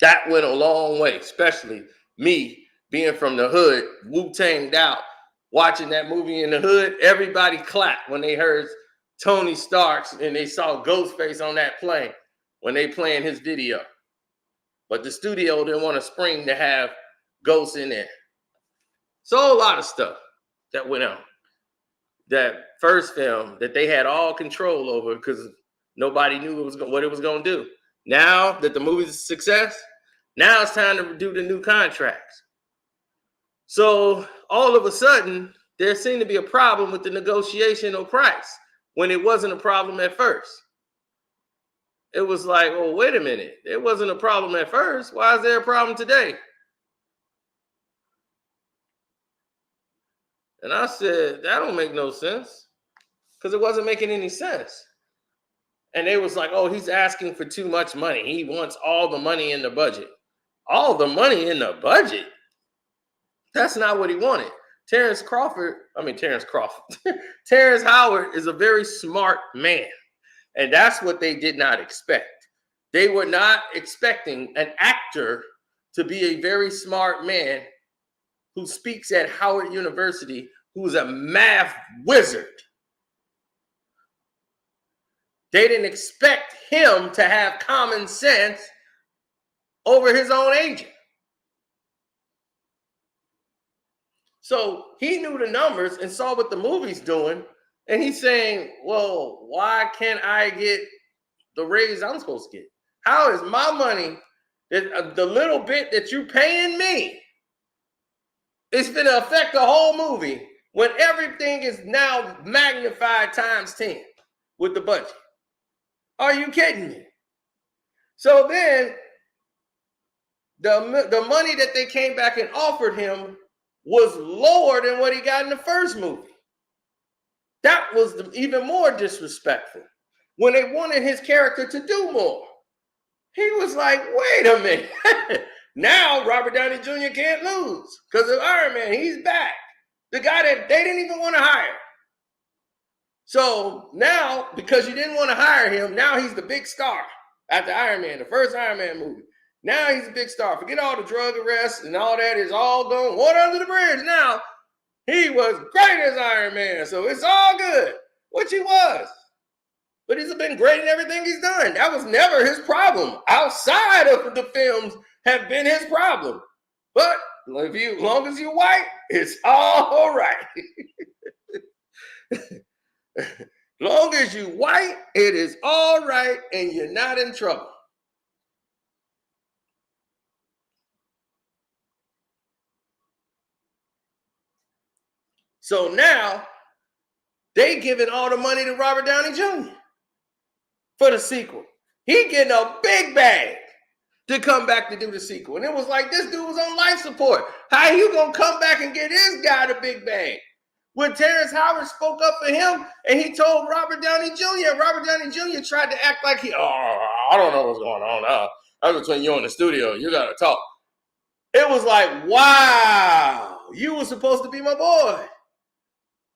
That went a long way, especially me being from the hood, Wu-Tanged out, watching that movie in the hood. Everybody clapped when they heard Tony Stark's and they saw Ghostface on that plane when they playing his video. But the studio didn't want to spring to have Ghost in there. So a lot of stuff that went on. That first film that they had all control over because nobody knew what it was going to do. Now that the movie's a success, now it's time to do the new contracts. So all of a sudden, there seemed to be a problem with the negotiation of price when it wasn't a problem at first. It was like, oh, wait a minute. It wasn't a problem at first. Why is there a problem today? And I said, that don't make no sense because it wasn't making any sense. And they was like, oh, he's asking for too much money. He wants all the money in the budget. All the money in the budget? That's not what he wanted. Terrence Howard is a very smart man. And that's what they did not expect. They were not expecting an actor to be a very smart man who speaks at Howard University, who's a math wizard. They didn't expect him to have common sense over his own agent. So he knew the numbers and saw what the movie's doing. And he's saying, well, why can't I get the raise I'm supposed to get? How is my money, the little bit that you're paying me, it's going to affect the whole movie when everything is now magnified times 10 with the budget? Are you kidding me? So then the money that they came back and offered him was lower than what he got in the first movie. That was even more disrespectful. When they wanted his character to do more, he was like, wait a minute. Now Robert Downey Jr. can't lose because of Iron Man. He's back. The guy that they didn't even want to hire. So now, because you didn't want to hire him, now he's the big star after Iron Man, the first Iron Man movie. Now he's a big star. Forget all the drug arrests and all that is all gone. Water under the bridge. Now he was great as Iron Man, so it's all good, which he was. But he's been great in everything he's done. That was never his problem. Outside of the films have been his problem. But as long as you're white, it's all right. Long as you white, it is all right, and you're not in trouble. So now they giving all the money to Robert Downey Jr. for the sequel. He getting a big bag to come back to do the sequel. And it was like, this dude was on life support. How you gonna come back and get this guy the big bag? When Terrence Howard spoke up for him and he told Robert Downey Jr., Robert Downey Jr. tried to act like I don't know what's going on. That's between you and the studio. You got to talk. It was like, wow, you were supposed to be my boy.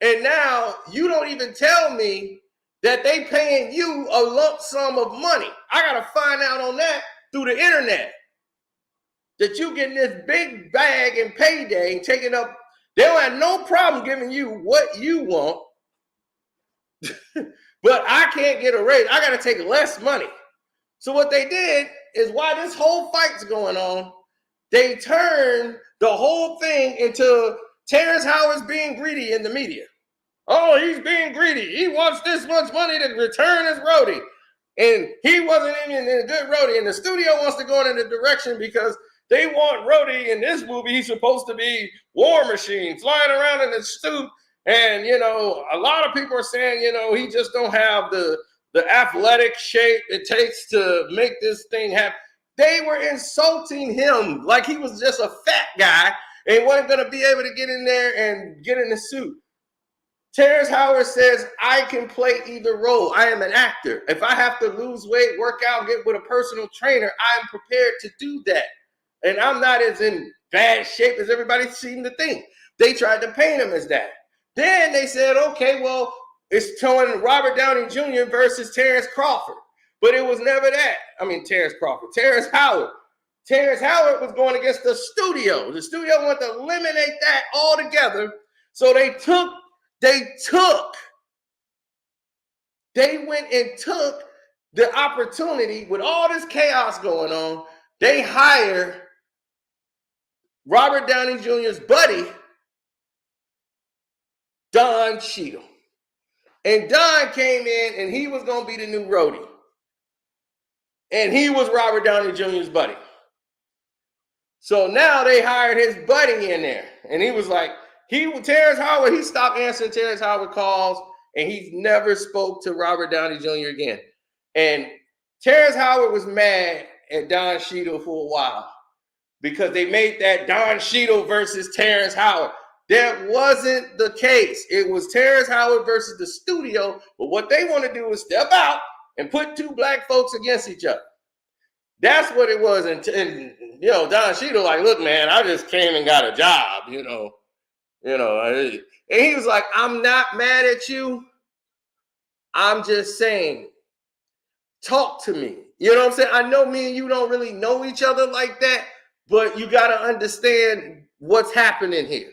And now you don't even tell me that they paying you a lump sum of money. I got to find out on that through the internet. That you getting this big bag and payday taking up They don't have no problem giving you what you want, but I can't get a raise. I got to take less money. So what they did is while this whole fight's going on, they turned the whole thing into Terrence Howard's being greedy in the media. Oh, he's being greedy. He wants this much money to return his roadie. And he wasn't even in a good roadie. And the studio wants to go in a direction because they want Rhodey in this movie. He's supposed to be War Machine, flying around in the suit. And, you know, a lot of people are saying, you know, he just don't have the athletic shape it takes to make this thing happen. They were insulting him like he was just a fat guy and wasn't going to be able to get in there and get in the suit. Terrence Howard says, I can play either role. I am an actor. If I have to lose weight, work out, get with a personal trainer, I'm prepared to do that. And I'm not as in bad shape as everybody seemed to think. They tried to paint him as that. Then they said, okay, well, it's showing Robert Downey Jr. versus Terrence Crawford. But it was never that. I mean, Terrence Howard. Terrence Howard was going against the studio. The studio wanted to eliminate that altogether. So they went and took the opportunity with all this chaos going on. They hired Robert Downey Jr.'s buddy, Don Cheadle. And Don came in and he was going to be the new roadie. And he was Robert Downey Jr.'s buddy. So now they hired his buddy in there. And he was like, Terrence Howard, he stopped answering Terrence Howard calls and he never spoke to Robert Downey Jr. again. And Terrence Howard was mad at Don Cheadle for a while because they made that Don Cheadle versus Terrence Howard. That wasn't the case. It was Terrence Howard versus the studio. But what they want to do is step out and put two black folks against each other. That's what it was. And you know, Don Cheadle like, look, man, I just came and got a job, you know. And he was like, I'm not mad at you. I'm just saying, talk to me. You know what I'm saying? I know me and you don't really know each other like that, but you got to understand what's happening here.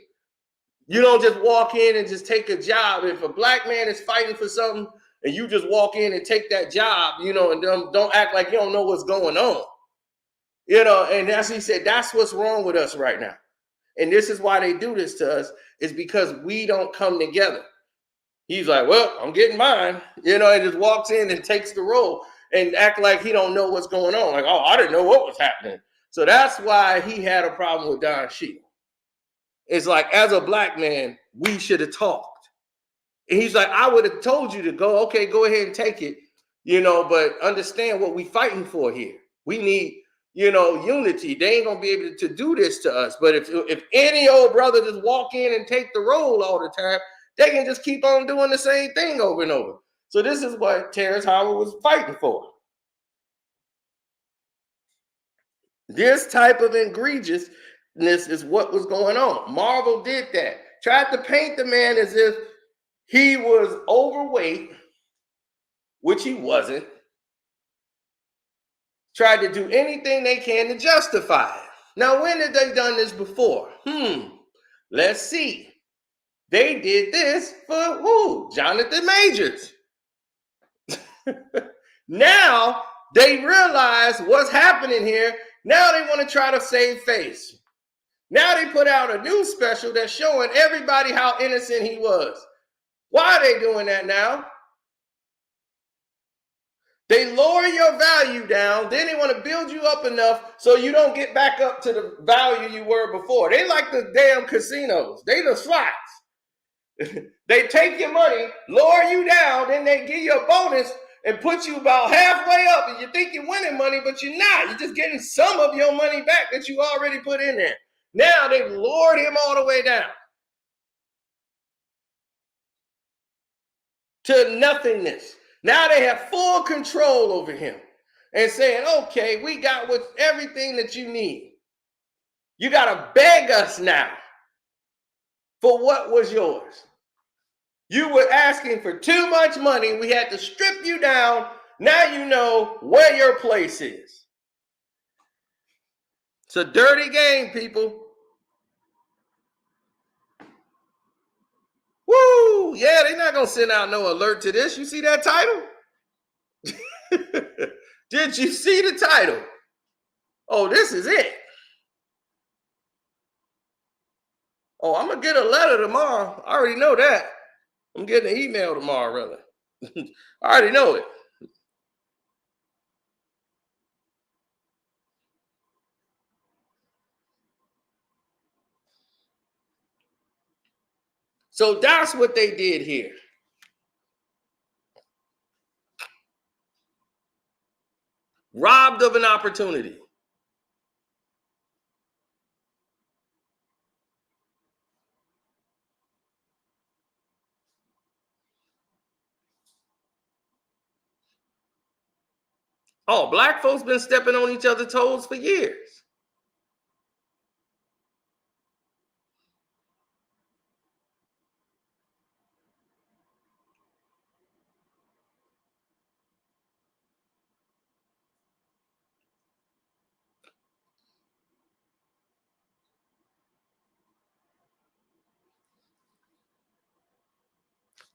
You don't just walk in and just take a job. If a black man is fighting for something and you just walk in and take that job, you know, and don't act like you don't know what's going on. You know, and as he said, that's what's wrong with us right now. And this is why they do this to us, is because we don't come together. He's like, well, I'm getting mine, you know, and just walks in and takes the role and act like he don't know what's going on. Like, oh, I didn't know what was happening. So that's why he had a problem with Don Cheadle. It's like, as a black man, we should have talked. And he's like, I would have told you to go. Okay, go ahead and take it, you know, but understand what we fighting for here. We need, you know, unity. They ain't gonna be able to do this to us. But if any old brother just walk in and take the role all the time, they can just keep on doing the same thing over and over. So this is what Terrence Howard was fighting for. This type of egregiousness is what was going on. Marvel did that. Tried to paint the man as if he was overweight, which he wasn't. Tried to do anything they can to justify it. Now, when have they done this before? Let's see. They did this for Jonathan Majors. Now they realize what's happening here. Now they want to try to save face. Now they put out a new special that's showing everybody how innocent he was. Why are they doing that now? They lower your value down, then they want to build you up enough so you don't get back up to the value you were before. They like the damn casinos. They the slots. They take your money, lower you down, then they give you a bonus and put you about halfway up, and you think you're winning money, but you're not. You're just getting some of your money back that you already put in there. Now they've lowered him all the way down to nothingness. Now they have full control over him and saying, okay, we got everything that you need. You got to beg us now for what was yours. You were asking for too much money. We had to strip you down. Now you know where your place is. It's a dirty game, people. Woo! Yeah, they're not gonna send out no alert to this. You see that title? Did you see the title? Oh, this is it. Oh, I'm gonna get a letter tomorrow. I already know that. I'm getting an email tomorrow, rather. I already know it. So that's what they did here. Robbed of an opportunity. Oh, black folks been stepping on each other's toes for years.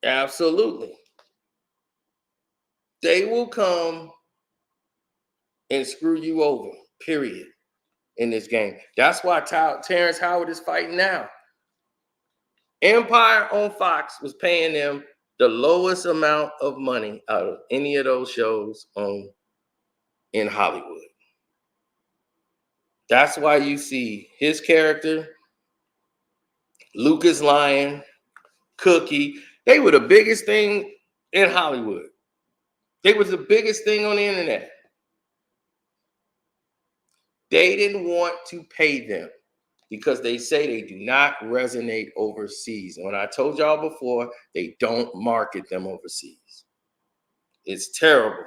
Absolutely. They will come and screw you over, period, in this game. That's why Terrence Howard is fighting now. Empire on Fox was paying them the lowest amount of money out of any of those shows in Hollywood. That's why you see his character, Lucas Lyon, Cookie. They were the biggest thing in Hollywood. They was the biggest thing on the internet. They didn't want to pay them because they say they do not resonate overseas. And when I told y'all before, they don't market them overseas. It's terrible.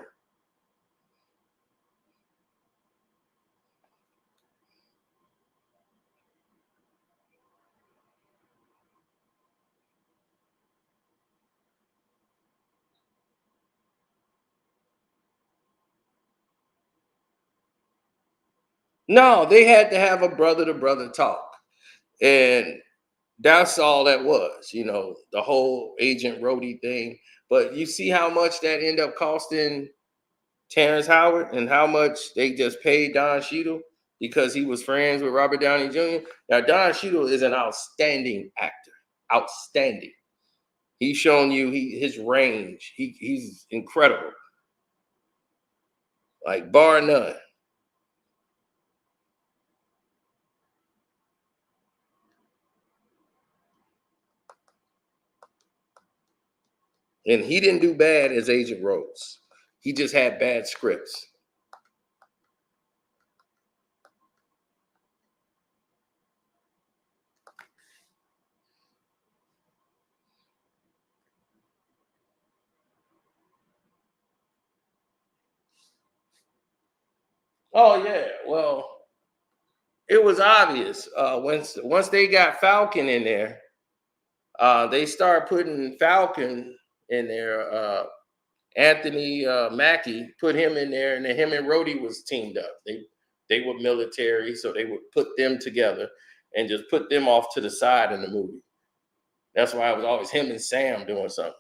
No, they had to have a brother to brother talk. And that's all that was, the whole Agent Rhodey thing. But you see how much that ended up costing Terrence Howard and how much they just paid Don Cheadle because he was friends with Robert Downey Jr. Now, Don Cheadle is an outstanding actor. Outstanding. He's shown you his range. He's incredible. Like, bar none. And he didn't do bad as Agent Rose. He just had bad scripts. Oh, yeah. Well, it was obvious. Once they got Falcon in there, they started putting Falcon in there. Anthony Mackie put him in there, and then him and Rhodey was teamed up. They were military, so they would put them together and just put them off to the side in the movie. That's why it was always him and Sam doing something.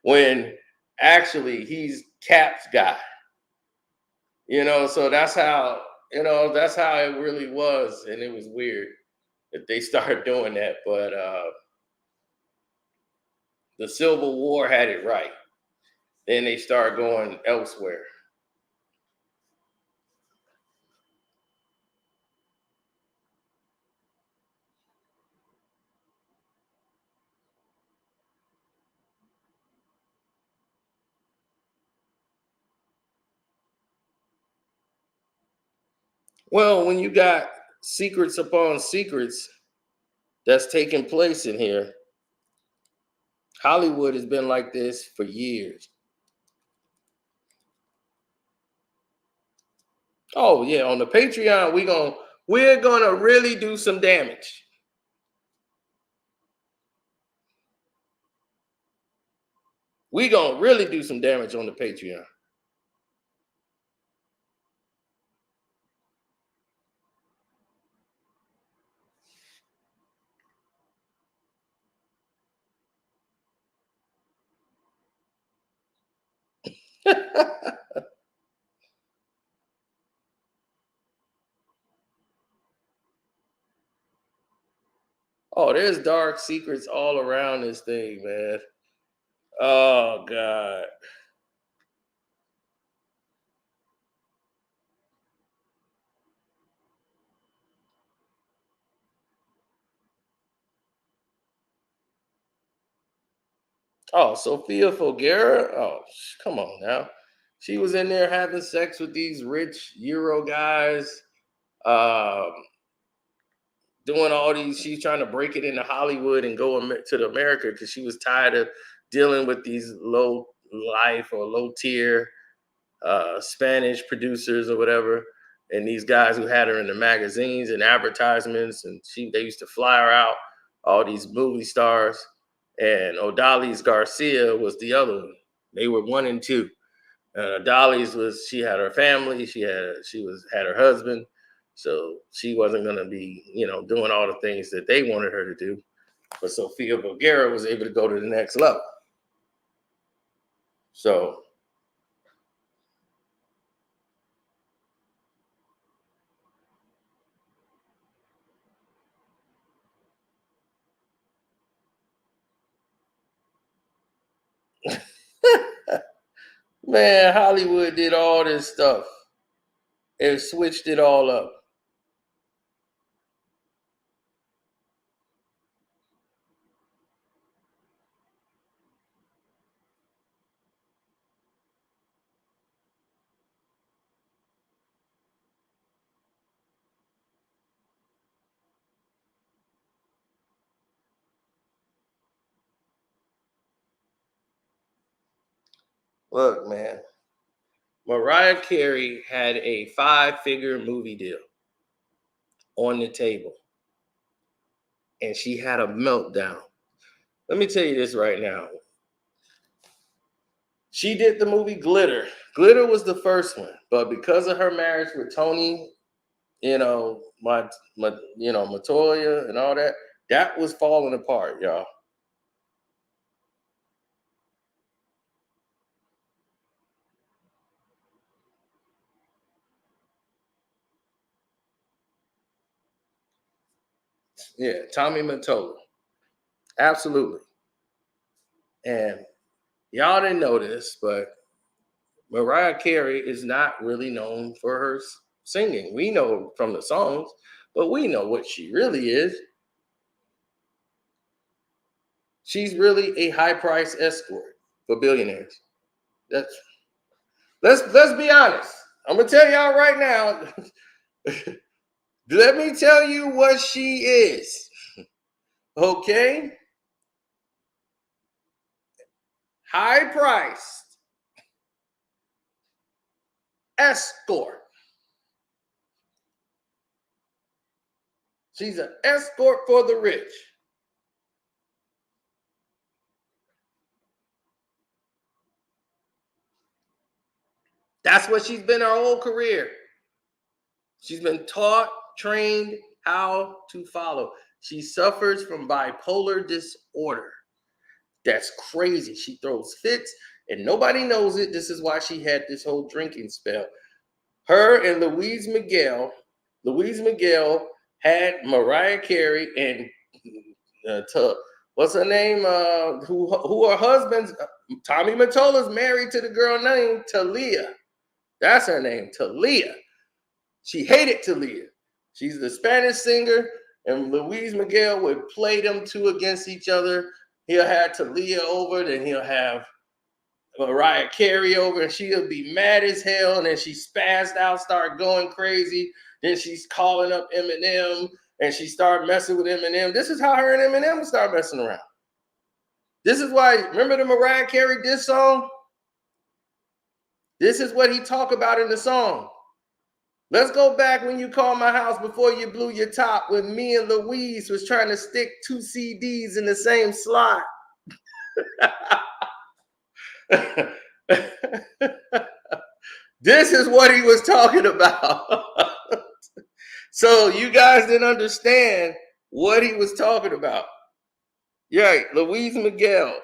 When actually he's Cap's guy. So that's how it really was, and it was weird that they started doing that. But the Civil War had it right. Then they started going elsewhere. Well, when you got secrets upon secrets that's taking place in here, Hollywood has been like this for years. Oh yeah, on the Patreon, we're gonna really do some damage. We're gonna really do some damage on the Patreon. Oh, there's dark secrets all around this thing, man. Oh God. Oh, Sophia Vergara. Oh, come on now. She was in there having sex with these rich Euro guys, um, doing all these. She's trying to break it into Hollywood and go to America because she was tired of dealing with these low life or low tier Spanish producers or whatever, and these guys who had her in the magazines and advertisements, and they used to fly her out. All these movie stars, and Odalis Garcia was the other one. They were one and two. Odalis was she had her family, she had her husband, so she wasn't gonna be doing all the things that they wanted her to do. But Sofia Vergara was able to go to the next level. So man, Hollywood did all this stuff and switched it all up. Look, man, Mariah Carey had a 5-figure movie deal on the table, and she had a meltdown. Let me tell you this right now. She did the movie Glitter. Glitter was the first one, but because of her marriage with Tony, Matoya and all that, that was falling apart, y'all. Yeah, Tommy Mottola. Absolutely. And y'all didn't know this, but Mariah Carey is not really known for her singing. We know from the songs, but we know what she really is. She's really a high price escort for billionaires. That's let's be honest. I'm gonna tell y'all right now. Let me tell you what she is. Okay? High priced escort. She's an escort for the rich. That's what she's been her whole career. She's been taught, trained how to follow. She suffers from bipolar disorder. That's crazy. She throws fits and nobody knows it. This is why she had this whole drinking spell. Her and Louise Miguel had Mariah Carey and what's her name? Who are husbands? Tommy Mottola's married to the girl named Talia. That's her name, Talia. She hated Talia. She's the Spanish singer, and Luis Miguel would play them two against each other. He'll have Talia over, then he'll have Mariah Carey over, and she'll be mad as hell, and then she spazzed out, start going crazy. Then she's calling up Eminem, and she started messing with Eminem. This is how her and Eminem start messing around. This is why, remember the Mariah Carey diss song? This is what he talked about in the song. Let's go back when you called my house before you blew your top when me and Louise was trying to stick 2 CDs in the same slot. This is what he was talking about. So you guys didn't understand what he was talking about. Yeah, Louise Miguel.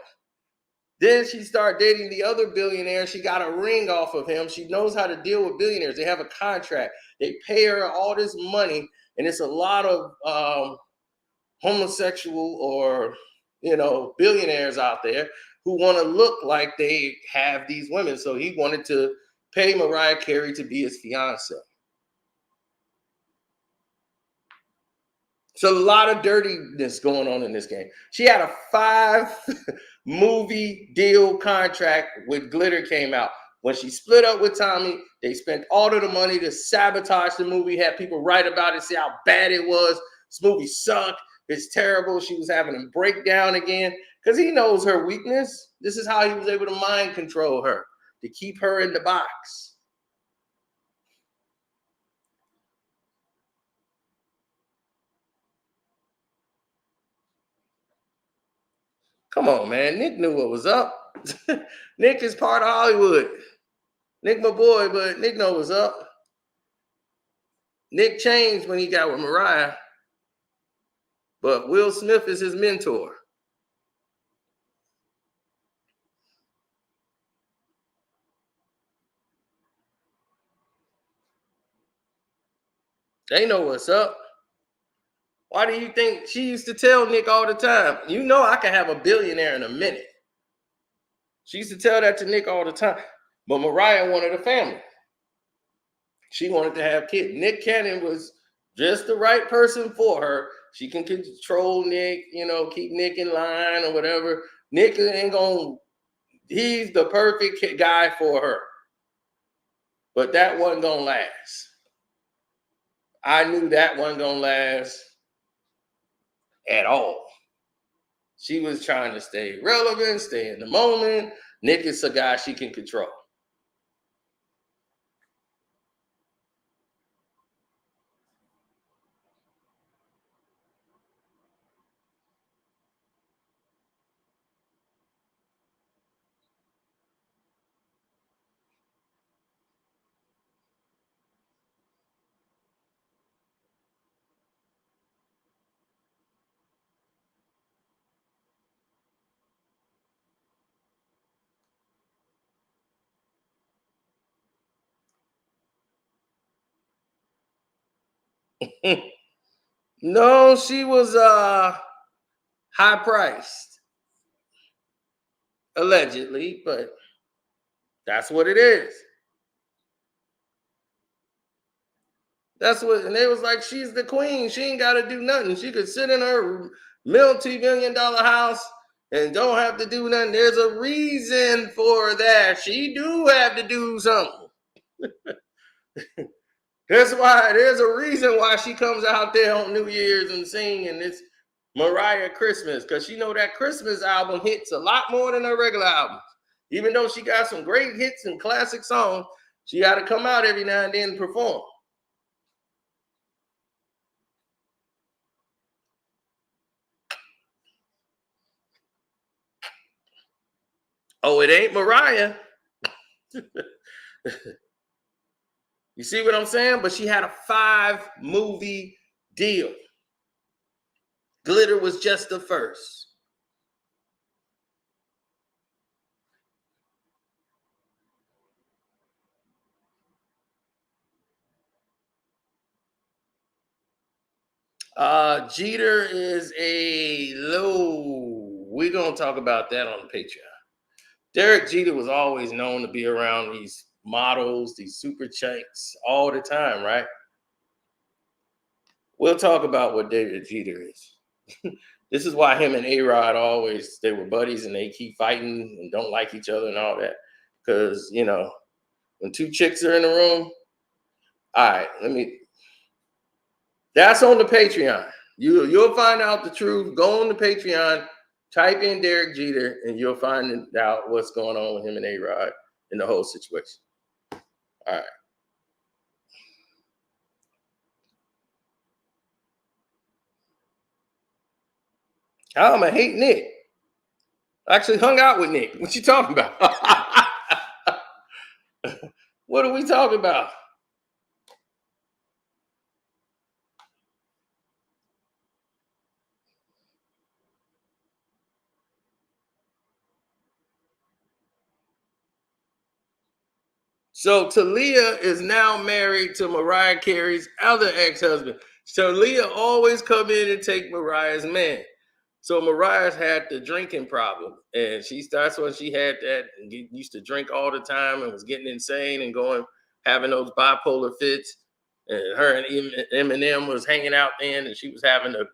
Then she started dating the other billionaire. She got a ring off of him. She knows how to deal with billionaires. They have a contract. They pay her all this money, and it's a lot of homosexual or billionaires out there who want to look like they have these women. So he wanted to pay Mariah Carey to be his fiance. So a lot of dirtiness going on in this game. She had a 5-movie deal contract with Glitter came out. When she split up with Tommy, they spent all of the money to sabotage the movie, had people write about it, say how bad it was. This movie sucked. It's terrible. She was having a breakdown again because he knows her weakness. This is how he was able to mind control her, to keep her in the box. Come on, man. Nick knew what was up. Nick is part of Hollywood. Nick my boy, but Nick know what's up. Nick changed when he got with Mariah, but Will Smith is his mentor. They know what's up. Why do you think she used to tell Nick all the time, you know I can have a billionaire in a minute? She used to tell that to Nick all the time. But Mariah wanted a family. She wanted to have kids. Nick Cannon was just the right person for her. She can control Nick, keep Nick in line or whatever. Nick ain't gonna, he's the perfect guy for her. But that wasn't gonna last. I knew that wasn't gonna last at all. She was trying to stay relevant, stay in the moment. Nick is a guy she can control. No, she was high priced, allegedly, but that's what it is. That's what, and they was like, she's the queen. She ain't got to do nothing. She could sit in her multi-million-dollar house and don't have to do nothing. There's a reason for that. She do have to do something. That's why there's a reason why she comes out there on New Year's and sing, and it's Mariah Christmas, because she know that Christmas album hits a lot more than her regular albums. Even though she got some great hits and classic songs, she got to come out every now and then and perform. Oh, it ain't Mariah. You see what I'm saying? But she had a 5-movie deal. Glitter was just the first. Jeter is a low. We're going to talk about that on the Patreon. Derek Jeter was always known to be around these models, these super chicks all the time, right? We'll talk about what Derek Jeter is. This is why him and A-Rod always, they were buddies and they keep fighting and don't like each other and all that. Because, when 2 chicks are in the room, all right, that's on the Patreon. You'll find out the truth. Go on the Patreon, type in Derek Jeter, and you'll find out what's going on with him and A-Rod in the whole situation. All right. How am I hate Nick? I actually hung out with Nick. What you talking about? What are we talking about? So Talia is now married to Mariah Carey's other ex-husband. So Talia always come in and take Mariah's man. So Mariah's had the drinking problem, and that's when she had that and used to drink all the time and was getting insane and having those bipolar fits. And her and Eminem was hanging out then, and she was having the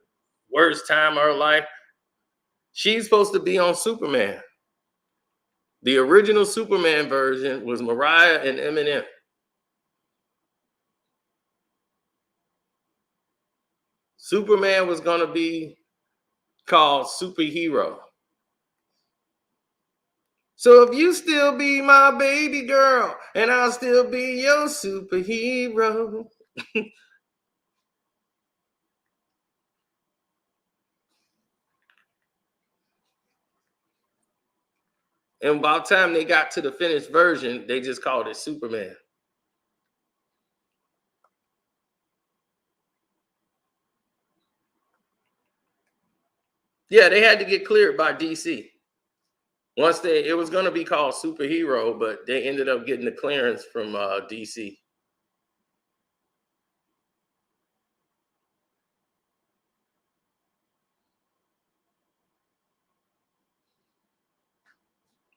worst time of her life. She's supposed to be on Superman. The original Superman version was Mariah and Eminem. Superman was going to be called Superhero. So if you still be my baby girl, and I'll still be your superhero. And by the time they got to the finished version, they just called it Superman. Yeah, they had to get cleared by DC. It was going to be called Superhero, but they ended up getting the clearance from DC.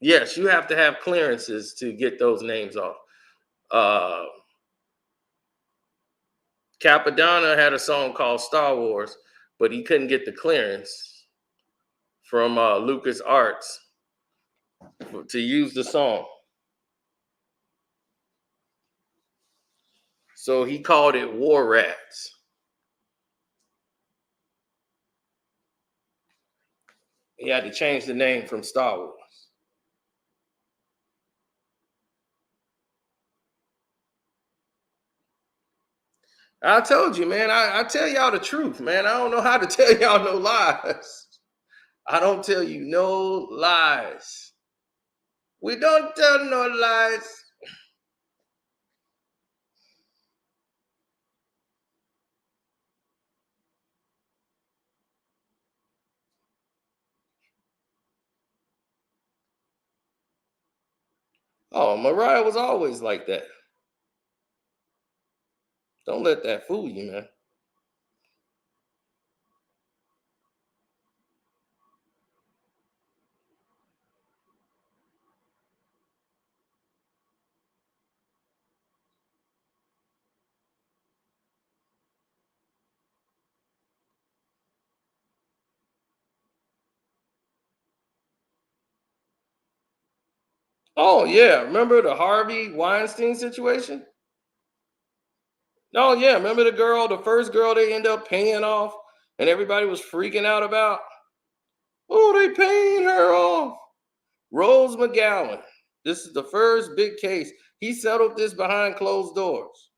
Yes, you have to have clearances to get those names off. Capadonna had a song called Star Wars, but he couldn't get the clearance from Lucas Arts to use the song. So he called it War Rats. He had to change the name from Star Wars. I told you, man. I tell y'all the truth, man. I don't know how to tell y'all no lies. I don't tell you no lies. We don't tell no lies. Oh, Mariah was always like that. Don't let that fool you, man. Oh, yeah. Remember the Harvey Weinstein situation? Oh, yeah. Remember the first girl they end up paying off and everybody was freaking out about? Oh, they paying her off. Rose McGowan. This is the first big case. He settled this behind closed doors.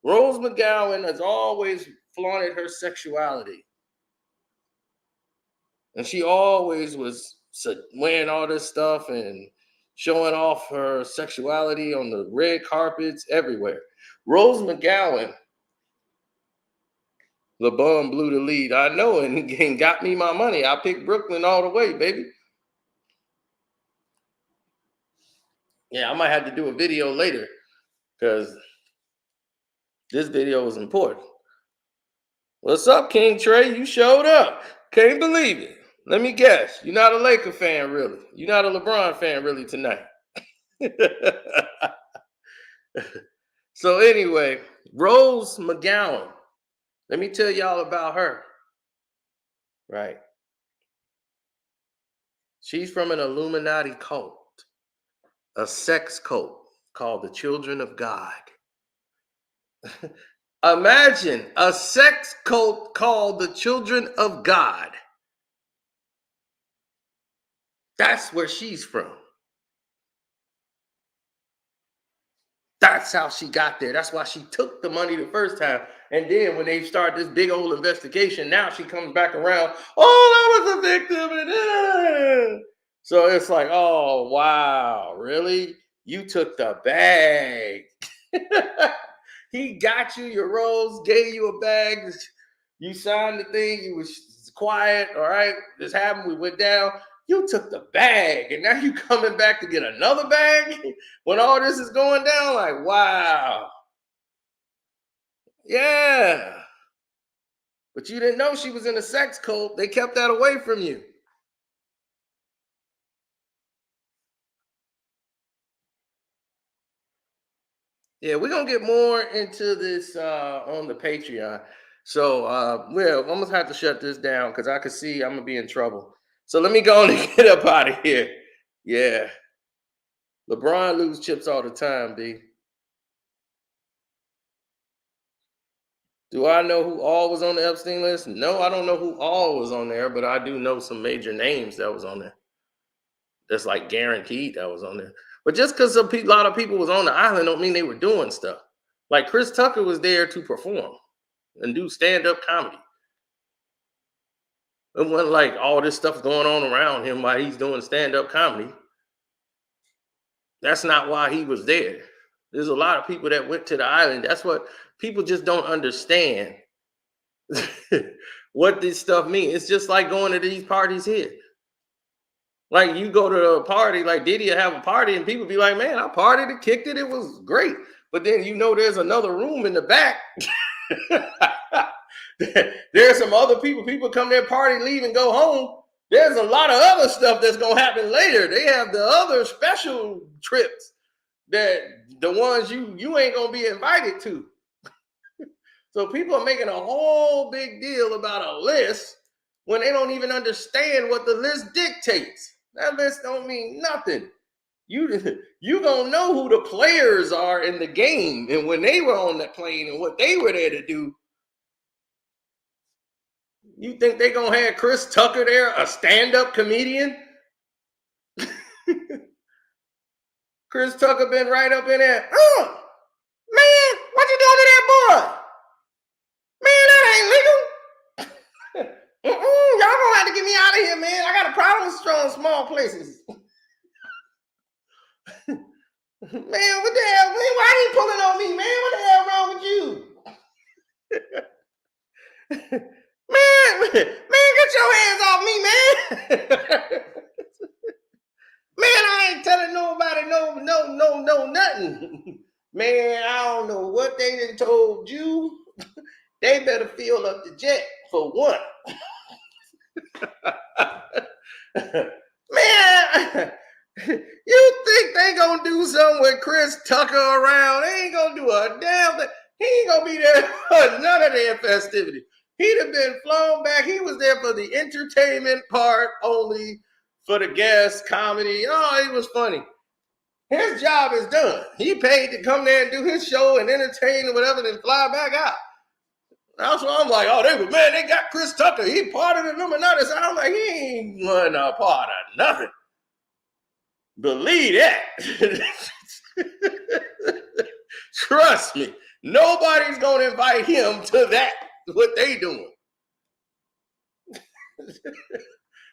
Rose McGowan has always flaunted her sexuality. And she always was wearing all this stuff and showing off her sexuality on the red carpets everywhere. Rose McGowan, the bum blew the lead. I know, and got me my money. I picked Brooklyn all the way, baby. Yeah, I might have to do a video later because this video is important. What's up, King Trey? You showed up. Can't believe it. Let me guess. You're not a Laker fan, really. You're not a LeBron fan, really, tonight. So anyway, Rose McGowan. Let me tell y'all about her. Right. She's from an Illuminati cult, a sex cult called the Children of God. Imagine a sex cult called the Children of God. That's where she's from. That's how she got there. That's why she took the money the first time. And then when they start this big old investigation, now she comes back around. Oh, I was a victim. So it's like, oh, wow, really? You took the bag. He got you your rose, gave you a bag. You signed the thing. You was quiet. All right, this happened. We went down. You took the bag and now you coming back to get another bag when all this is going down? Like, wow. Yeah. But you didn't know she was in a sex cult. They kept that away from you. Yeah, we're gonna get more into this on the Patreon. So well, I'm gonna have to shut this down because I can see I'm gonna be in trouble. So let me go on and get up out of here. Yeah. LeBron lose chips all the time, B. Do I know who all was on the Epstein list? No, I don't know who all was on there, but I do know some major names that was on there. That's like guaranteed that was on there. But just because a lot of people was on the island don't mean they were doing stuff. Like Chris Tucker was there to perform and do stand-up comedy. It wasn't like all this stuff going on around him while he's doing stand-up comedy. That's not why he was there. There's a lot of people that went to the island. That's what people just don't understand. What this stuff means. It's just like going to these parties here. Like you go to a party, like Diddy have a party, and people be like, "Man, I partied and kicked it. It was great." But then you know there's another room in the back. There's some other people. People come there, party, leave, and go home. There's a lot of other stuff that's gonna happen later. They have the other special trips that the ones you ain't gonna be invited to. So people are making a whole big deal about a list when they don't even understand what the list dictates. That list don't mean nothing. You gonna know who the players are in the game and when they were on that plane and what they were there to do. You think they gonna have Chris Tucker there, a stand-up comedian? Chris Tucker been right up in there. Oh, man, what you doing to that boy? Man, that ain't legal. Y'all gonna have to get me out of here, man. I got a problem with strong small places. Man, what the hell? Man, why are you pulling on me, man? What the hell wrong with you? man, get your hands off me, man. Man, I ain't telling nobody no, nothing. Man, I don't know what they done told you. They better fill up the jet for one. Man, you think they gonna do something with Chris Tucker around? They ain't gonna do a damn thing. He ain't gonna be there for none of their festivities. He'd have been flown back. He was there for the entertainment part only, for the guests, comedy. Oh, it was funny. His job is done. He paid to come there and do his show and entertain or whatever, then fly back out. That's why I'm like, oh, they got Chris Tucker. He part of the Illuminati. So I'm like, he ain't one a part of nothing. Believe that. Trust me. Nobody's going to invite him to that, what they doing.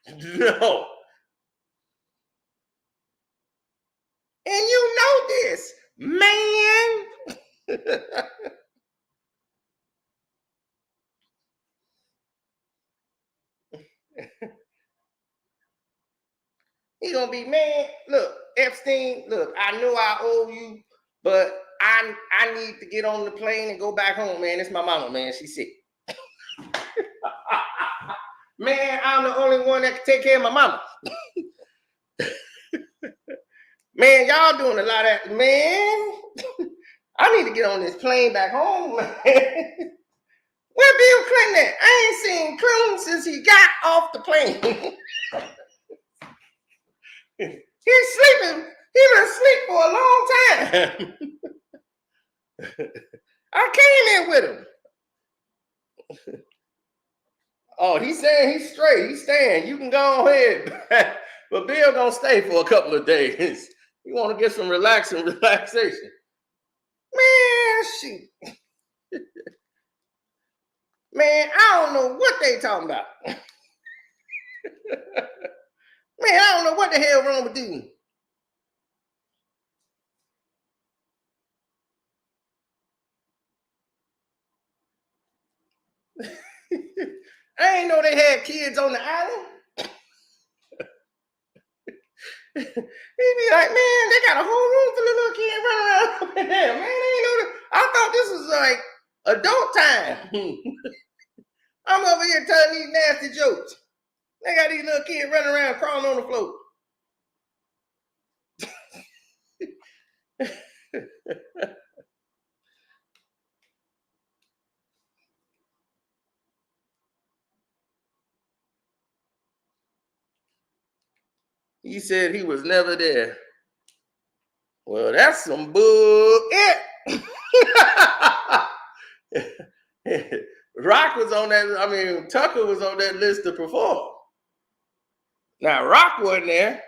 No. And you know this, man. He gonna be, man, look, Epstein, look, I know I owe you, but I need to get on the plane and go back home, man. It's my mama, man. She's sick. Man, I'm the only one that can take care of my mama. Man, y'all doing a lot of, man. I need to get on this plane back home, man. Where Bill Clinton at? I ain't seen Clinton since he got off the plane. He's sleeping. He been asleep for a long time. I came in with him. Oh, he's saying he's straight. He's staying. You can go ahead. But Bill gonna stay for a couple of days. You want to get some relaxation. Man, shoot. Man, I don't know what they talking about. Man, I don't know what the hell wrong with you. I ain't know they had kids on the island. He'd be like, man, they got a whole room full of little kids running around up in there. Man, they ain't know this. I thought this was like adult time. I'm over here telling these nasty jokes. They got these little kids running around crawling on the floor. He said he was never there. Well, that's some bull. Rock was on that. I mean, Tucker was on that list to perform. Now, Rock wasn't there.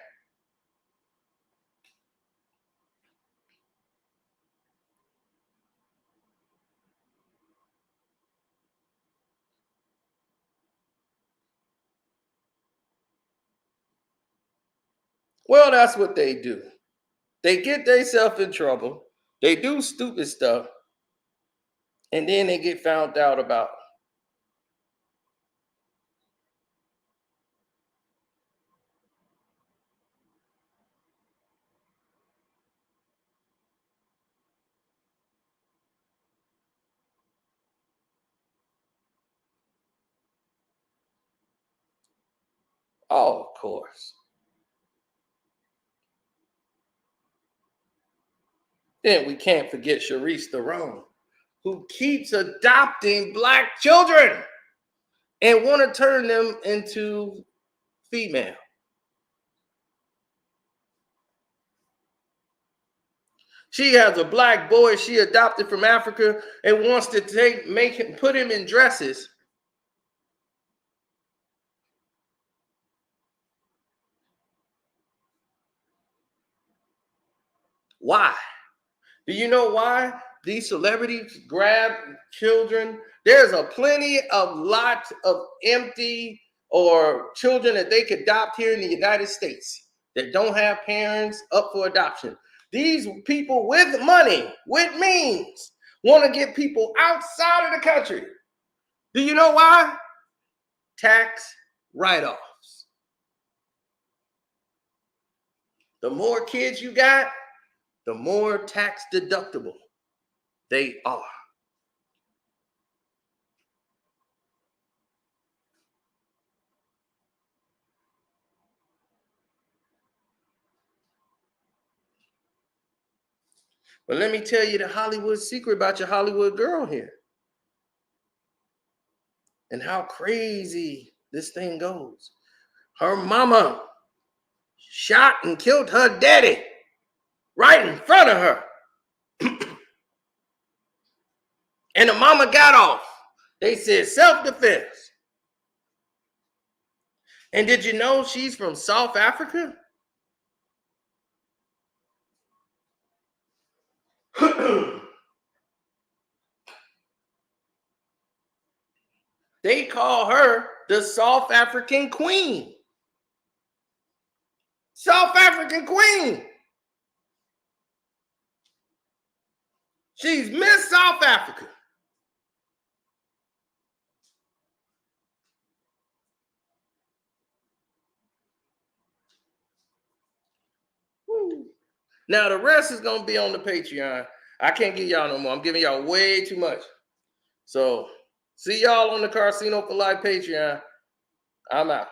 Well, that's what they do. They get themselves in trouble. They do stupid stuff. And then they get found out about. Oh, of course. Then we can't forget Charisse Theron, who keeps adopting Black children and want to turn them into female. She has a Black boy she adopted from Africa and wants to put him in dresses. Why? Do you know why these celebrities grab children? There's a plenty of lots of empty or children that they could adopt here in the United States that don't have parents up for adoption. These people with money, with means, want to get people outside of the country. Do you know why? Tax write-offs. The more kids you got, the more tax deductible they are. But let me tell you the Hollywood secret about your Hollywood girl here and how crazy this thing goes. Her mama shot and killed her daddy right in front of her. And the mama got off. They said self-defense. And did you know she's from South Africa? They call her the South African Queen. South African Queen. She's Miss South Africa. Woo. Now the rest is going to be on the Patreon. I can't give y'all no more. I'm giving y'all way too much. So see y'all on the Karceno for Life Patreon. I'm out.